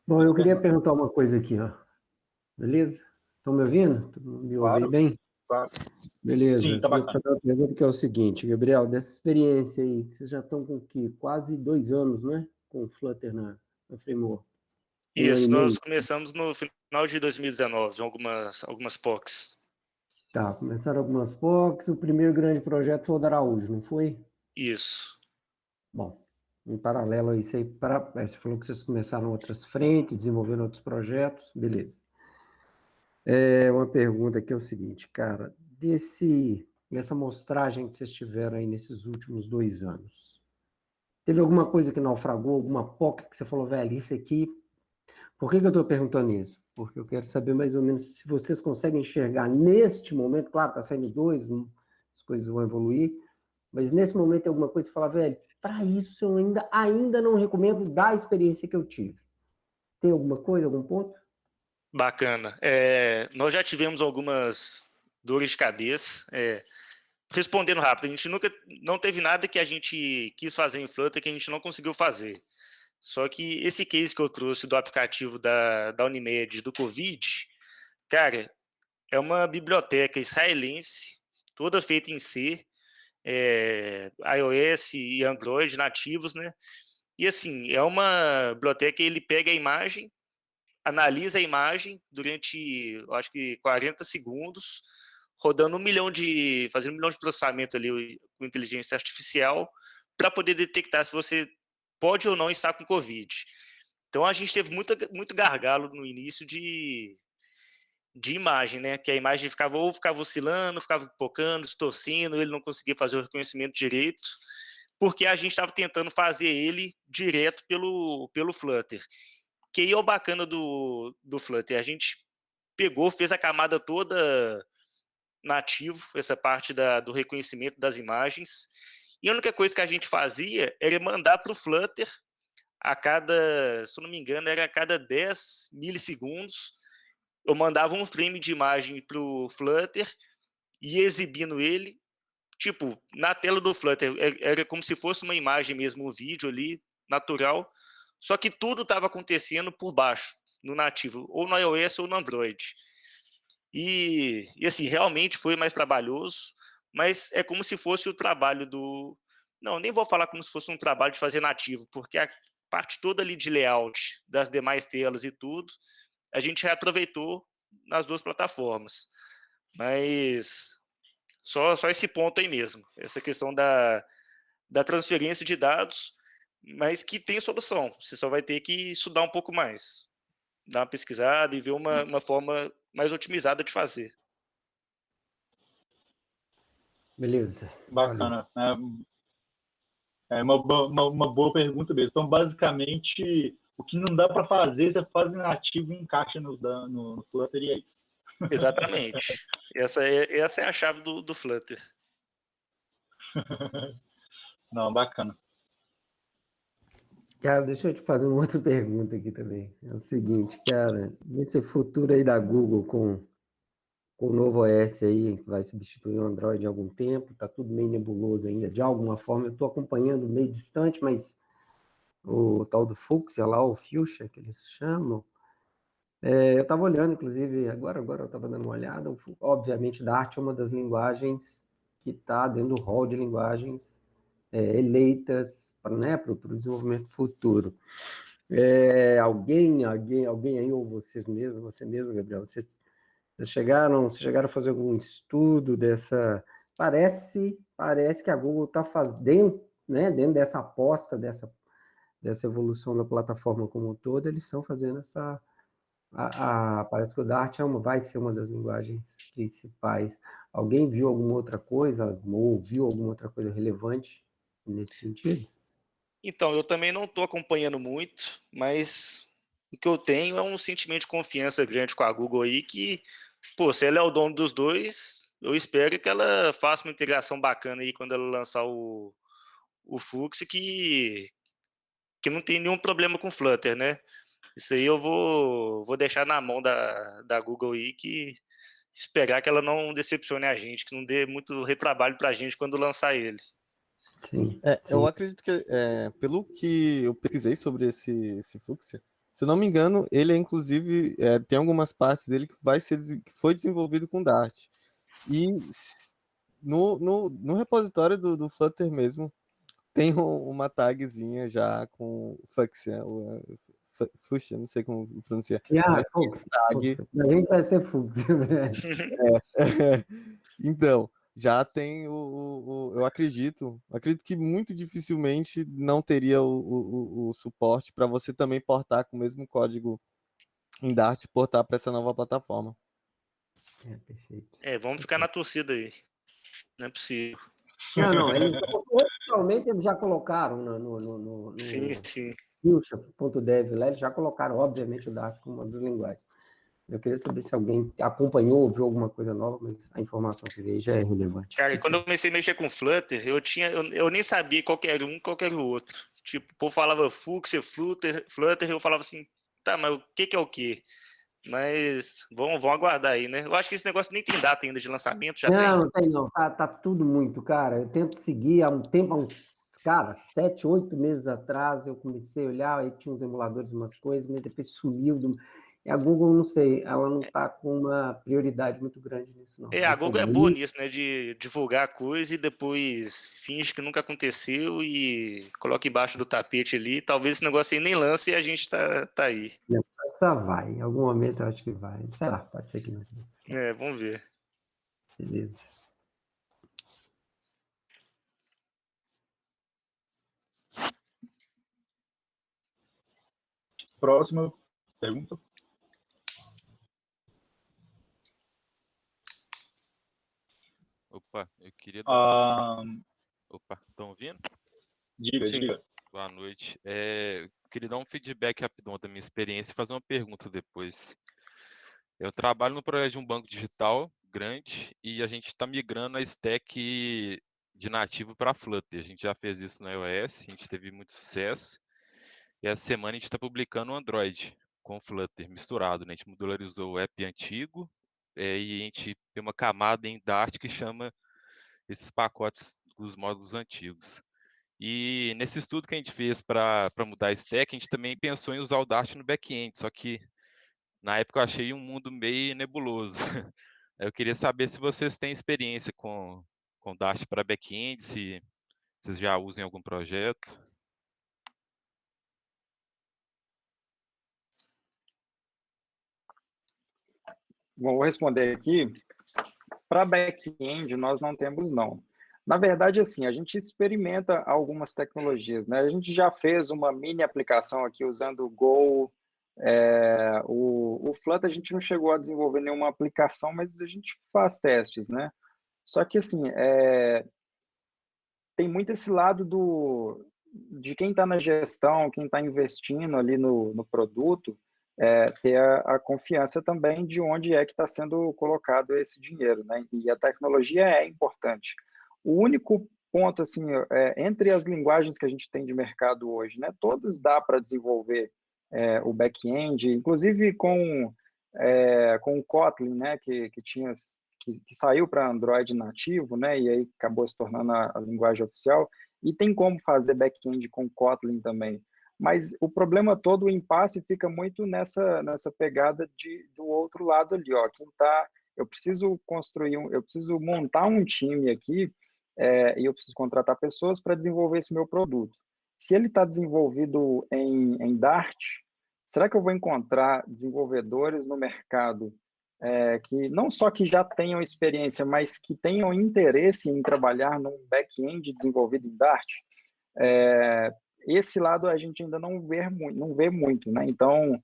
Bom, eu queria perguntar uma coisa aqui, ó. Beleza? Estão me ouvindo? Me ouvem bem? Claro. Beleza. Sim, tá eu queria bacana. fazer uma pergunta que é o seguinte, Gabriel, dessa experiência aí, vocês já estão com quase 2 anos, né? Com o Flutter na Framework. Isso, nós começamos no final de 2019, algumas POCs. Tá, começaram algumas POCs, o primeiro grande projeto foi o da Araújo, não foi? Isso. Bom, em paralelo a isso aí, você falou que vocês começaram outras frentes, desenvolveram outros projetos, beleza. Uma pergunta aqui é o seguinte, cara, dessa amostragem que vocês tiveram aí nesses últimos 2 anos, teve alguma coisa que naufragou, alguma POC que você falou, velho, isso aqui... Por que eu estou perguntando isso? Porque eu quero saber mais ou menos se vocês conseguem enxergar neste momento, claro, está saindo 2, as coisas vão evoluir, mas nesse momento tem alguma coisa que você fala, velho, para isso eu ainda não recomendo da experiência que eu tive. Tem alguma coisa, algum ponto? Bacana. Nós já tivemos algumas dores de cabeça. Respondendo rápido, a gente não teve nada que a gente quis fazer em Flutter que a gente não conseguiu fazer. Só que esse case que eu trouxe do aplicativo da Unimed do Covid, cara, é uma biblioteca israelense, toda feita em C, iOS e Android nativos, né? E assim, é uma biblioteca que ele pega a imagem, analisa a imagem durante, eu acho que 40 segundos, rodando fazendo 1 milhão de processamento ali com inteligência artificial, para poder detectar se você pode ou não estar com Covid. Então a gente teve muito gargalo no início de imagem, né? Que a imagem ficava oscilando, ficava pipocando, distorcendo, ele não conseguia fazer o reconhecimento direito, porque a gente estava tentando fazer ele direto pelo Flutter. Que aí é o bacana do Flutter. A gente fez a camada toda nativo, essa parte do reconhecimento das imagens, e a única coisa que a gente fazia era mandar para o Flutter se eu não me engano, era a cada 10 milissegundos, eu mandava um frame de imagem para o Flutter e exibindo ele, tipo, na tela do Flutter, era como se fosse uma imagem mesmo, um vídeo ali, natural, só que tudo estava acontecendo por baixo, no nativo, ou no iOS ou no Android. E assim, realmente foi mais trabalhoso, mas é como se fosse o trabalho do... Não, nem vou falar como se fosse um trabalho de fazer nativo, porque a parte toda ali de layout das demais telas e tudo, a gente reaproveitou nas 2 plataformas. Mas só esse ponto aí mesmo, essa questão da transferência de dados, mas que tem solução. Você só vai ter que estudar um pouco mais, dar uma pesquisada e ver uma forma mais otimizada de fazer. Beleza. Bacana. É uma boa pergunta mesmo. Então, basicamente, o que não dá para fazer, você faz em nativo e encaixa no Flutter e é isso. Exatamente. Essa é a chave do Flutter. Não, bacana. Cara, deixa eu te fazer uma outra pergunta aqui também. É o seguinte, cara, nesse futuro aí da Google com o novo OS aí, que vai substituir o Android em algum tempo, tá tudo meio nebuloso ainda, de alguma forma, eu estou acompanhando meio distante, mas o tal do Fuchsia lá, o Fuchsia, que eles chamam, eu estava olhando, inclusive, agora eu estava dando uma olhada, obviamente, Dart é uma das linguagens que está dentro do hall de linguagens eleitas para o desenvolvimento futuro. Alguém aí, ou você mesmo, Gabriel, vocês chegaram a fazer algum estudo dessa... Parece que a Google está fazendo, né, dentro dessa aposta, dessa evolução da plataforma como um todo, eles estão fazendo essa... parece que o Dart vai ser uma das linguagens principais. Alguém viu alguma outra coisa, ou ouviu alguma outra coisa relevante nesse sentido? Então, eu também não estou acompanhando muito, mas o que eu tenho é um sentimento de confiança grande com a Google aí, que, pô, se ela é o dono dos dois, eu espero que ela faça uma integração bacana aí quando ela lançar o Fux, que não tem nenhum problema com Flutter, né? Isso aí eu vou deixar na mão da Google aí, que esperar que ela não decepcione a gente, que não dê muito retrabalho para a gente quando lançar ele. Sim. Eu acredito que, pelo que eu pesquisei sobre esse Fuchsia, se eu não me engano, ele inclusive tem algumas partes dele que foi desenvolvido com Dart. E no repositório do Flutter mesmo, tem uma tagzinha já com Fuchsia, Fuchs, eu não sei como pronunciar. Fuchs. A gente vai ser Fuchs. Então, já tem eu acredito que muito dificilmente não teria o suporte para você também portar com o mesmo código em Dart, portar para essa nova plataforma. Perfeito. Vamos ficar na torcida aí. Não é possível. Não, oficialmente eles já colocaram no Sim. Fuchsia.dev lá, eles já colocaram, obviamente, o Dart como uma das linguagens. Eu queria saber se alguém acompanhou, ouviu alguma coisa nova, mas a informação que veio já é relevante. Cara, quando eu comecei a mexer com Flutter, eu nem sabia qual que era um, qual que era o outro. Tipo, o povo falava Fuchsia, Flutter, eu falava assim, tá, mas o que é o quê? Mas vamos aguardar aí, né? Eu acho que esse negócio nem tem data ainda de lançamento, já tem? Não tem não, tá tudo muito, cara. Eu tento seguir há um tempo, cara, 7, 8 meses atrás, eu comecei a olhar, aí tinha uns emuladores, umas coisas, mas depois sumiu. E a Google, não sei, ela não tá com uma prioridade muito grande nisso, não. A Google é boa nisso, né? De divulgar coisa e depois finge que nunca aconteceu e coloca embaixo do tapete ali. Talvez esse negócio aí nem lance e a gente tá aí. Essa vai, em algum momento eu acho que vai. Sei lá, pode ser que não. Vamos ver. Beleza. Próxima pergunta. Opa, eu queria Opa, estão ouvindo? Diga. Boa noite. Eu queria dar um feedback rapidão da minha experiência e fazer uma pergunta depois. Eu trabalho no projeto de um banco digital grande e a gente está migrando a stack de nativo para Flutter. A gente já fez isso no iOS, a gente teve muito sucesso. E essa semana a gente está publicando o Android com Flutter misturado, né? A gente modularizou o app antigo e a gente tem uma camada em Dart que chama esses pacotes dos módulos antigos. E nesse estudo que a gente fez para mudar a stack, a gente também pensou em usar o Dart no back-end, só que na época eu achei um mundo meio nebuloso. Eu queria saber se vocês têm experiência com Dart para back-end, se vocês já usam em algum projeto. Vou responder aqui. Para back-end, nós não temos, não. Na verdade, assim, a gente experimenta algumas tecnologias, né? A gente já fez uma mini aplicação aqui usando o Go, o Flutter a gente não chegou a desenvolver nenhuma aplicação, mas a gente faz testes, né? Só que, assim, tem muito esse lado de quem está na gestão, quem está investindo ali no produto, ter a confiança também de onde é que está sendo colocado esse dinheiro, né? E a tecnologia é importante. O único ponto, assim, entre as linguagens que a gente tem de mercado hoje, né? Todas dá para desenvolver o back-end, inclusive com o Kotlin, né? Que saiu para Android nativo, né? E aí acabou se tornando a linguagem oficial. E tem como fazer back-end com Kotlin também. Mas o problema todo, o impasse fica muito nessa pegada do outro lado ali, ó. Eu preciso eu preciso montar um time aqui e eu preciso contratar pessoas para desenvolver esse meu produto. Se ele está desenvolvido em Dart, será que eu vou encontrar desenvolvedores no mercado que não só que já tenham experiência, mas que tenham interesse em trabalhar num back-end desenvolvido em Dart? Esse lado a gente ainda não vê muito, né? Então,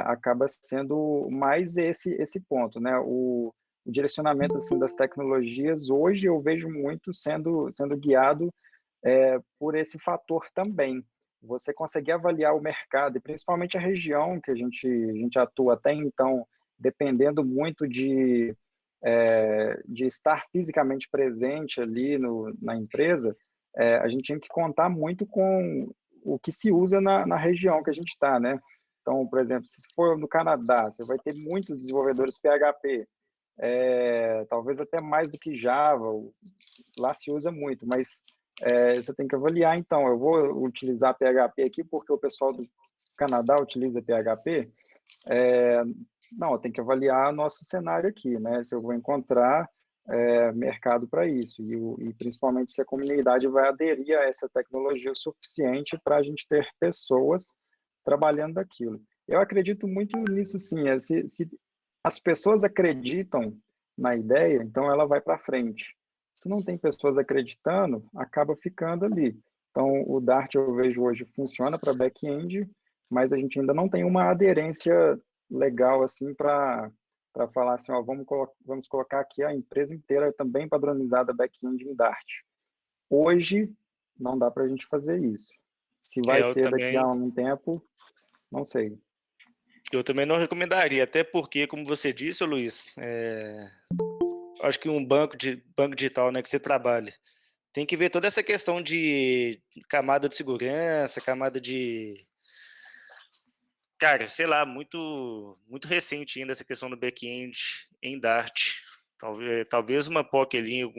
acaba sendo mais esse ponto, né? O direcionamento assim, das tecnologias, hoje eu vejo muito sendo guiado por esse fator também. Você conseguir avaliar o mercado, e principalmente a região que a gente atua até então, dependendo muito de estar fisicamente presente ali na empresa, a gente tinha que contar muito com o que se usa na região que a gente está, né? Então, por exemplo, se for no Canadá, você vai ter muitos desenvolvedores PHP, talvez até mais do que Java, lá se usa muito, mas você tem que avaliar, então, eu vou utilizar PHP aqui porque o pessoal do Canadá utiliza PHP, não, eu tenho que avaliar nosso cenário aqui, né? Se eu vou encontrar mercado para isso e principalmente se a comunidade vai aderir a essa tecnologia o suficiente para a gente ter pessoas trabalhando daquilo. Eu acredito muito nisso, sim. Se as pessoas acreditam na ideia, então ela vai para frente. Se não tem pessoas acreditando, acaba ficando ali. Então, o Dart eu vejo hoje funciona para back-end, mas a gente ainda não tem uma aderência legal assim para falar assim, ó, vamos colocar aqui a empresa inteira também padronizada back-end em Dart. Hoje não dá para a gente fazer isso. Se vai Eu ser daqui a também, um tempo, não sei. eu também não recomendaria, até porque, como você disse, ô Luiz, acho que um banco digital, né, que você trabalha, tem que ver toda essa questão de camada de segurança, camada de, cara, sei lá, muito recente ainda essa questão do back-end em Dart. Talvez uma POC ali,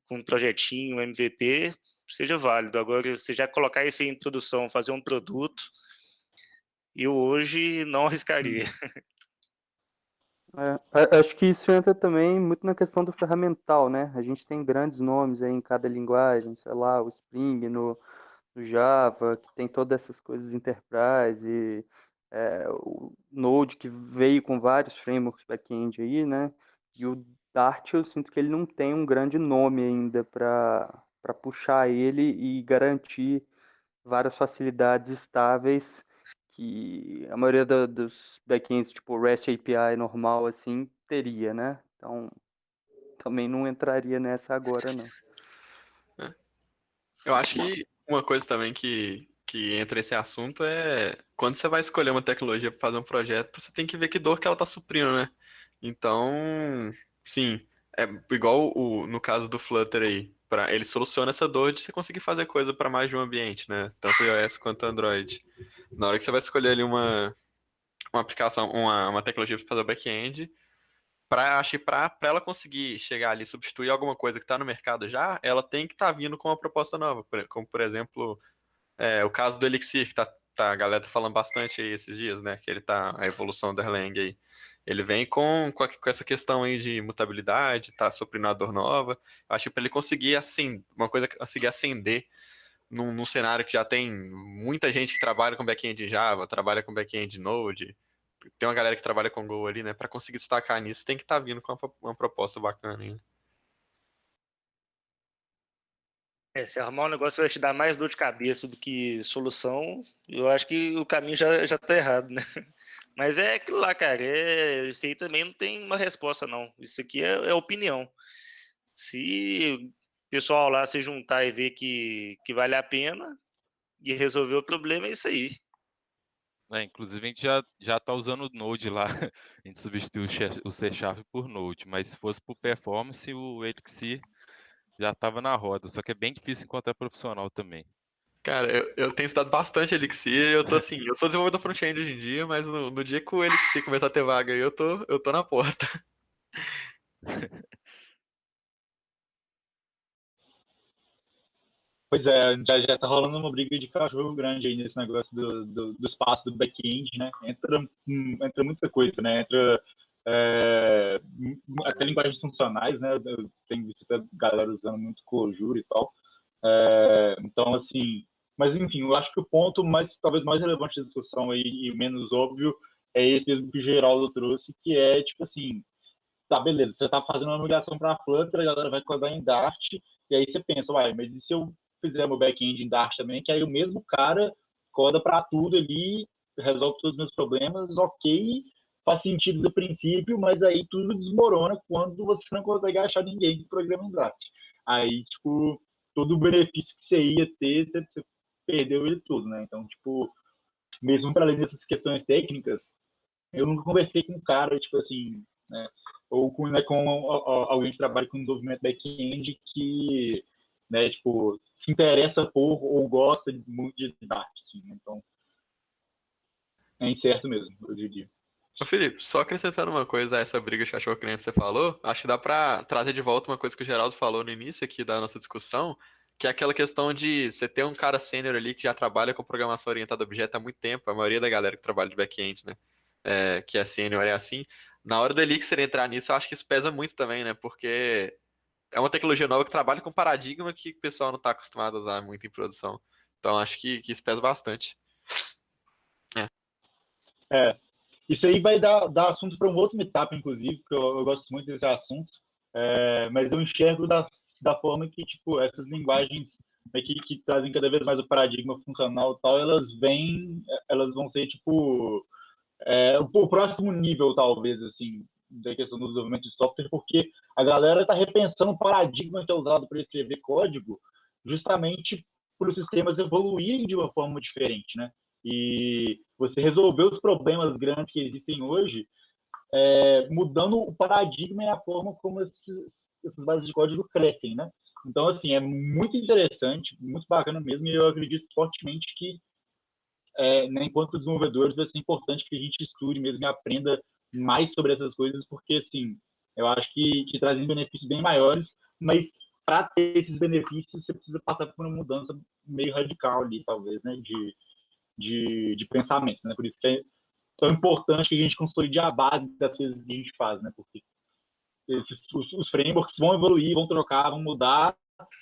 com um projetinho, um MVP, seja válido. Agora, você já colocar isso em produção, fazer um produto, eu hoje não arriscaria. Acho que isso entra também muito na questão do ferramental, né? A gente tem grandes nomes aí em cada linguagem, sei lá, o Spring no Java, que tem todas essas coisas Enterprise, e o Node, que veio com vários frameworks back-end aí, né? E o Dart, eu sinto que ele não tem um grande nome ainda para puxar ele e garantir várias facilidades estáveis que a maioria dos backends, tipo REST API normal, assim, teria, né? Então, também não entraria nessa agora, não. Eu acho que uma coisa também que entra nesse assunto é quando você vai escolher uma tecnologia para fazer um projeto, você tem que ver que dor que ela tá suprindo, né? Então, sim, é igual no caso do Flutter aí, ele soluciona essa dor de você conseguir fazer coisa para mais de um ambiente, né? Tanto iOS quanto Android. Na hora que você vai escolher ali uma aplicação, uma tecnologia para fazer o back-end, acho que para ela conseguir chegar ali e substituir alguma coisa que está no mercado já, ela tem que estar vindo com uma proposta nova, como por exemplo, o caso do Elixir, que a galera tá falando bastante aí esses dias, né? Que ele tá, a evolução do Erlang aí. Ele vem com essa questão aí de mutabilidade, tá suprindo a dor nova. Acho que para ele conseguir assim, uma coisa conseguir ascender num cenário que já tem muita gente que trabalha com back-end Java, trabalha com back-end Node, tem uma galera que trabalha com Go ali, né? Para conseguir destacar nisso, tem que estar vindo com uma proposta bacana, hein? Se arrumar um negócio que vai te dar mais dor de cabeça do que solução, eu acho que o caminho já tá errado, né? Mas é aquilo lá, cara. Isso aí também não tem uma resposta, não. Isso aqui é opinião. Se o pessoal lá se juntar e ver que vale a pena e resolver o problema, é isso aí. Inclusive, a gente já está usando o Node lá. A gente substituiu o C Sharp por Node, mas se fosse por performance, o Elixir já estava na roda. Só que é bem difícil encontrar profissional também. Cara, eu tenho estudado bastante Elixir, eu tô assim, eu sou desenvolvedor front-end hoje em dia, mas no dia que o Elixir começar a ter vaga aí, eu tô na porta. Pois é, já tá rolando uma briga de cachorro grande aí nesse negócio do espaço do back-end, né? Entra muita coisa, né? Entra até linguagens funcionais, né? Eu tenho visto a galera usando muito Clojure e tal. Então, assim, mas enfim, eu acho que o ponto talvez mais relevante da discussão aí, e menos óbvio, é esse mesmo que o Geraldo trouxe, que é, tipo assim, tá, beleza, você tá fazendo uma migração para Flutter, a galera vai codar em Dart, e aí você pensa, uai, mas e se eu fizer meu back-end em Dart também, que aí o mesmo cara coda para tudo ali, resolve todos os meus problemas, ok, faz sentido do princípio, mas aí tudo desmorona quando você não consegue achar ninguém que programa em Dart. Aí, tipo, todo o benefício que você ia ter, você perdeu ele tudo, né? Então, tipo, mesmo para além dessas questões técnicas, eu nunca conversei com um cara, tipo assim, né, ou com alguém que trabalha com desenvolvimento back-end que, né, tipo, se interessa por ou gosta muito de Dart, assim, né? Então, é incerto mesmo, eu diria. Ô Felipe, só acrescentando uma coisa a essa briga de cachorro-cliente que você falou, acho que dá pra trazer de volta uma coisa que o Geraldo falou no início aqui da nossa discussão, que é aquela questão de você ter um cara sênior ali que já trabalha com programação orientada a objeto há muito tempo, a maioria da galera que trabalha de back-end, né, que é sênior é assim. Na hora do Elixir entrar nisso, eu acho que isso pesa muito também, né, porque é uma tecnologia nova que trabalha com paradigma que o pessoal não está acostumado a usar muito em produção. Então acho que isso pesa bastante. Isso aí vai dar assunto para um outro meetup, inclusive, porque eu gosto muito desse assunto, mas eu enxergo da forma que, tipo, essas linguagens que trazem cada vez mais o paradigma funcional e tal, elas vão ser, tipo, o próximo nível, talvez, assim, da questão do desenvolvimento de software, porque a galera está repensando o paradigma que é usado para escrever código justamente por os sistemas evoluírem de uma forma diferente, né? E você resolver os problemas grandes que existem hoje, mudando o paradigma e a forma como essas bases de código crescem, né? Então, assim, é muito interessante, muito bacana mesmo, e eu acredito fortemente que, né, enquanto desenvolvedores, vai ser importante que a gente estude mesmo e aprenda mais sobre essas coisas, porque, assim, eu acho que trazem benefícios bem maiores, mas para ter esses benefícios, você precisa passar por uma mudança meio radical ali, talvez, né, de pensamento, né? Por isso que é tão importante que a gente consolide a base das coisas que a gente faz, né? Porque os frameworks vão evoluir, vão trocar, vão mudar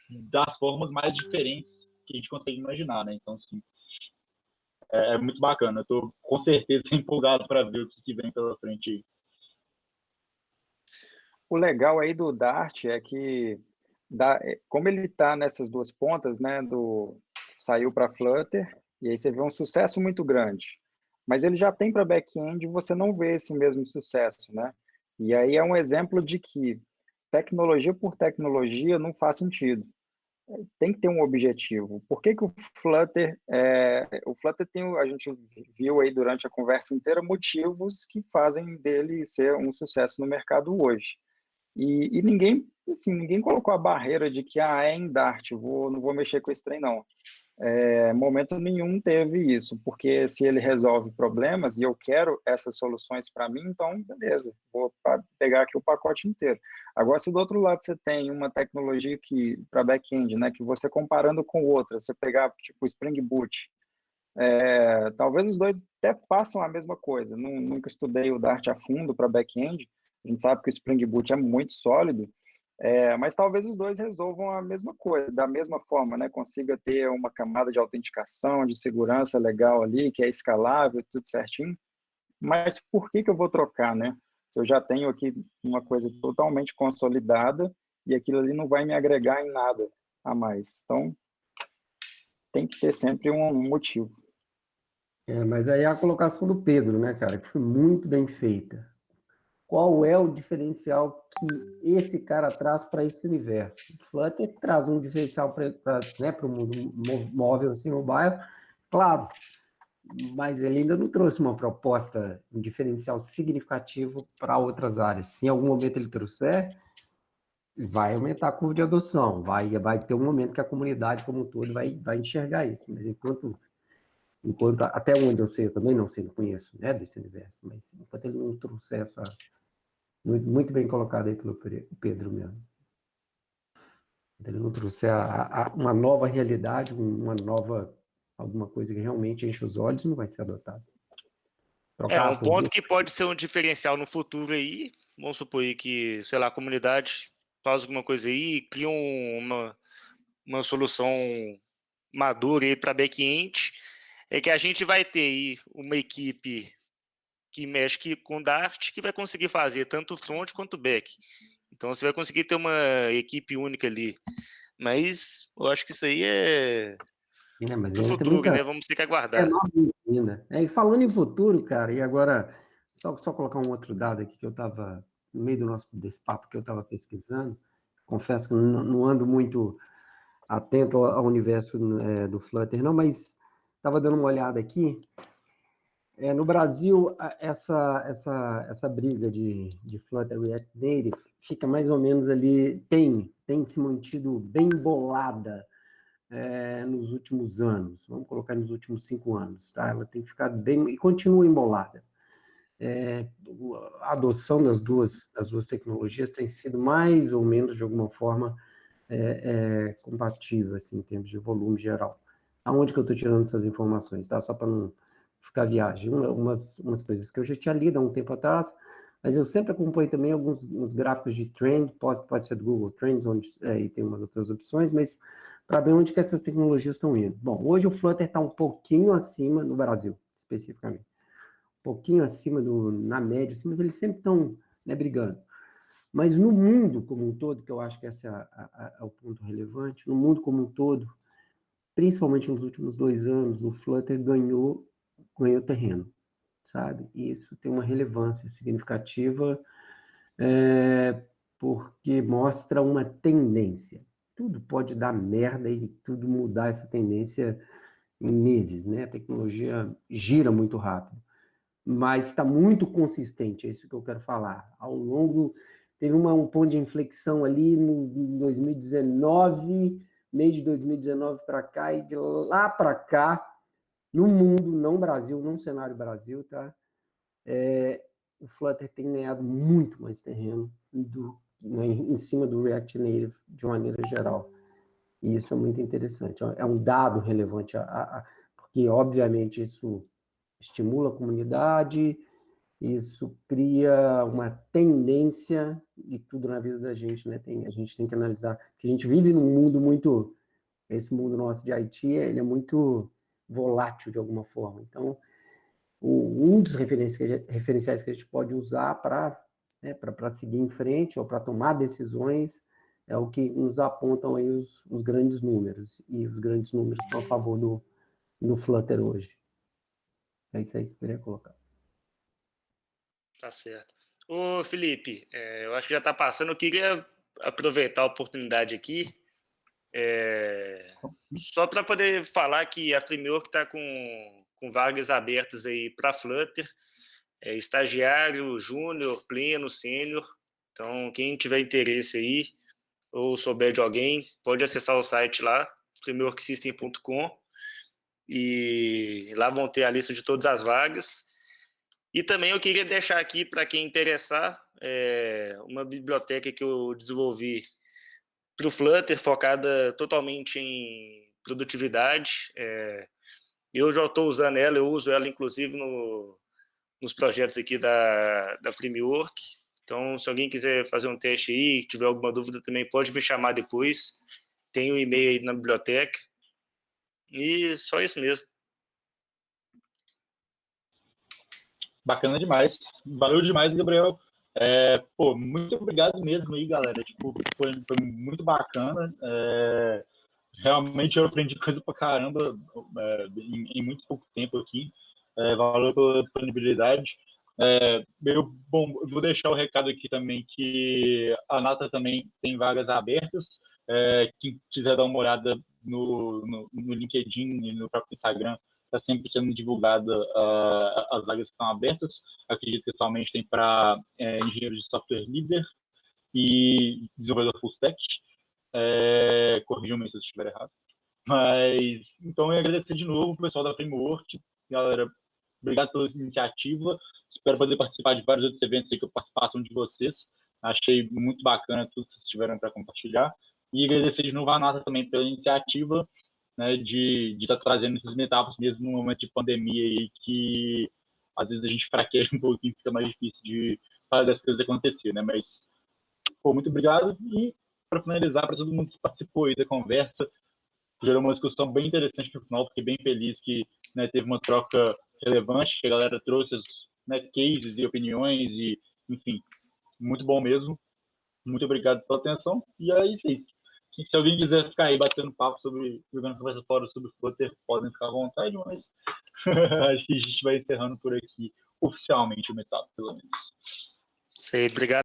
das formas mais diferentes que a gente consegue imaginar, né? Então, assim, é muito bacana. Eu estou, com certeza, empolgado para ver o que vem pela frente. O legal aí do Dart é que, como ele está nessas duas pontas, né, saiu para Flutter, e aí você vê um sucesso muito grande. Mas ele já tem para back-end e você não vê esse mesmo sucesso, né? E aí é um exemplo de que tecnologia por tecnologia não faz sentido. Tem que ter um objetivo. Por que que o Flutter tem, a gente viu aí durante a conversa inteira, motivos que fazem dele ser um sucesso no mercado hoje. E ninguém, assim, ninguém colocou a barreira de que é em Dart, não vou mexer com esse trem, não. Momento nenhum teve isso, porque se ele resolve problemas e eu quero essas soluções para mim, então beleza, vou pegar aqui o pacote inteiro. Agora, se do outro lado você tem uma tecnologia que para back-end, né, que você comparando com outra, você pegar tipo Spring Boot, talvez os dois até façam a mesma coisa. Nunca estudei o Dart a fundo para back-end, a gente sabe que o Spring Boot é muito sólido, mas talvez os dois resolvam a mesma coisa, da mesma forma, né? Consiga ter uma camada de autenticação, de segurança legal ali, que é escalável, tudo certinho. Mas por que que eu vou trocar, né? Se eu já tenho aqui uma coisa totalmente consolidada e aquilo ali não vai me agregar em nada a mais. Então, tem que ter sempre um motivo. Mas aí a colocação do Pedro, né, cara, que foi muito bem feita. Qual é o diferencial que esse cara traz para esse universo? O Flutter traz um diferencial para o mundo móvel, assim, mobile, claro, mas ele ainda não trouxe uma proposta, um diferencial significativo para outras áreas. Se em algum momento ele trouxer, vai aumentar a curva de adoção, vai ter um momento que a comunidade como um todo vai enxergar isso, mas enquanto até onde eu sei, eu também não sei, não conheço, né, desse universo, mas enquanto ele não trouxer essa... Muito bem colocado aí pelo Pedro mesmo. Ele não trouxer uma nova realidade, alguma coisa que realmente enche os olhos, não vai ser adotado. Um ponto que pode ser um diferencial no futuro aí, vamos supor aí que, sei lá, a comunidade faz alguma coisa aí, cria uma solução madura aí para back-end, é que a gente vai ter aí uma equipe que mexe com Dart, que vai conseguir fazer tanto front quanto back. Então você vai conseguir ter uma equipe única ali. Mas eu acho que isso aí mas do futuro, né? Vamos ter que aguardar. E falando em futuro, cara, e agora, só colocar um outro dado aqui que eu estava, no meio desse papo que eu estava pesquisando, confesso que não ando muito atento ao universo do Flutter, não, mas estava dando uma olhada aqui. No Brasil, essa briga de Flutter React Native fica mais ou menos ali, tem se mantido bem bolada nos últimos anos, vamos colocar nos últimos 5 anos, tá? Ela tem ficado bem, e continua embolada. A adoção das duas tecnologias tem sido mais ou menos, de alguma forma, compatível, assim, em termos de volume geral. Aonde que eu estou tirando essas informações, tá? Só para não ficar viagem. Umas coisas que eu já tinha lido há um tempo atrás, mas eu sempre acompanho também uns gráficos de trend, pode ser do Google Trends, onde e tem umas outras opções, mas para ver onde que essas tecnologias estão indo. Bom, hoje o Flutter está um pouquinho acima no Brasil, especificamente. pouquinho acima na média, assim, mas eles sempre estão, né, brigando. Mas no mundo como um todo, que eu acho que esse é o ponto relevante, no mundo como um todo, principalmente nos últimos 2 anos, o Flutter ganhou terreno, sabe? E isso tem uma relevância significativa, porque mostra uma tendência. Tudo pode dar merda e tudo mudar essa tendência em meses, né? A tecnologia gira muito rápido, mas está muito consistente, é isso que eu quero falar. Ao longo, teve um ponto de inflexão ali em 2019, mês de 2019 para cá, e de lá para cá, no mundo, não Brasil, não cenário Brasil, tá? O Flutter tem ganhado muito mais terreno em cima do React Native de maneira geral. E isso é muito interessante. É um dado relevante, porque, obviamente, isso estimula a comunidade, isso cria uma tendência, e tudo na vida da gente, né? A gente tem que analisar, porque a gente vive num mundo esse mundo nosso de IT, ele é muito volátil de alguma forma. Então, um dos referenciais que a gente pode usar para seguir em frente ou para tomar decisões é o que nos apontam aí os grandes números, e os grandes números estão a favor do Flutter hoje. É isso aí que eu queria colocar. Tá certo. Ô, Felipe, eu acho que já está passando. Eu queria aproveitar a oportunidade aqui, só para poder falar que a Framework está com vagas abertas aí para Flutter, estagiário, júnior, pleno, sênior. Então, quem tiver interesse aí ou souber de alguém, pode acessar o site lá, frameworksystem.com, e lá vão ter a lista de todas as vagas. E também eu queria deixar aqui, para quem interessar, uma biblioteca que eu desenvolvi para o Flutter, focada totalmente em produtividade. Eu já estou usando ela, eu uso ela inclusive nos projetos aqui da Framework. Então, se alguém quiser fazer um teste aí, tiver alguma dúvida também, pode me chamar depois. Tem um e-mail aí na biblioteca. E só isso mesmo. Bacana demais. Valeu demais, Gabriel. Muito obrigado mesmo aí, galera. Foi muito bacana. Realmente eu aprendi coisa pra caramba em muito pouco tempo aqui. Valeu pela disponibilidade. Eu vou deixar o recado aqui também que a Nata também tem vagas abertas. Quem quiser dar uma olhada no LinkedIn e no próprio Instagram, está sempre sendo divulgada as vagas que estão abertas. Acredito que atualmente tem para engenheiro de software líder e desenvolvedor full stack. Corrijam-me se eu estiver errado. Mas, então, eu agradecer de novo o pessoal da Framework. Galera, obrigado pela iniciativa. Espero poder participar de vários outros eventos aí que eu participação de vocês. Achei muito bacana tudo que vocês tiveram para compartilhar. E agradecer de novo a Nata também pela iniciativa, né, de estar trazendo esses meetups mesmo num momento de pandemia aí que às vezes a gente fraqueja um pouquinho, fica mais difícil de fazer as coisas acontecer, né? Mas, muito obrigado. E, para finalizar, para todo mundo que participou aí da conversa, gerou uma discussão bem interessante no final. Fiquei bem feliz que, né, teve uma troca relevante, que a galera trouxe as, né, cases e opiniões, e, enfim, muito bom mesmo. Muito obrigado pela atenção. E é isso aí. Se alguém quiser ficar aí batendo papo jogando conversa fora sobre o Flutter, podem ficar à vontade, mas acho que a gente vai encerrando por aqui, oficialmente, o meetup, pelo menos. Sei, obrigado.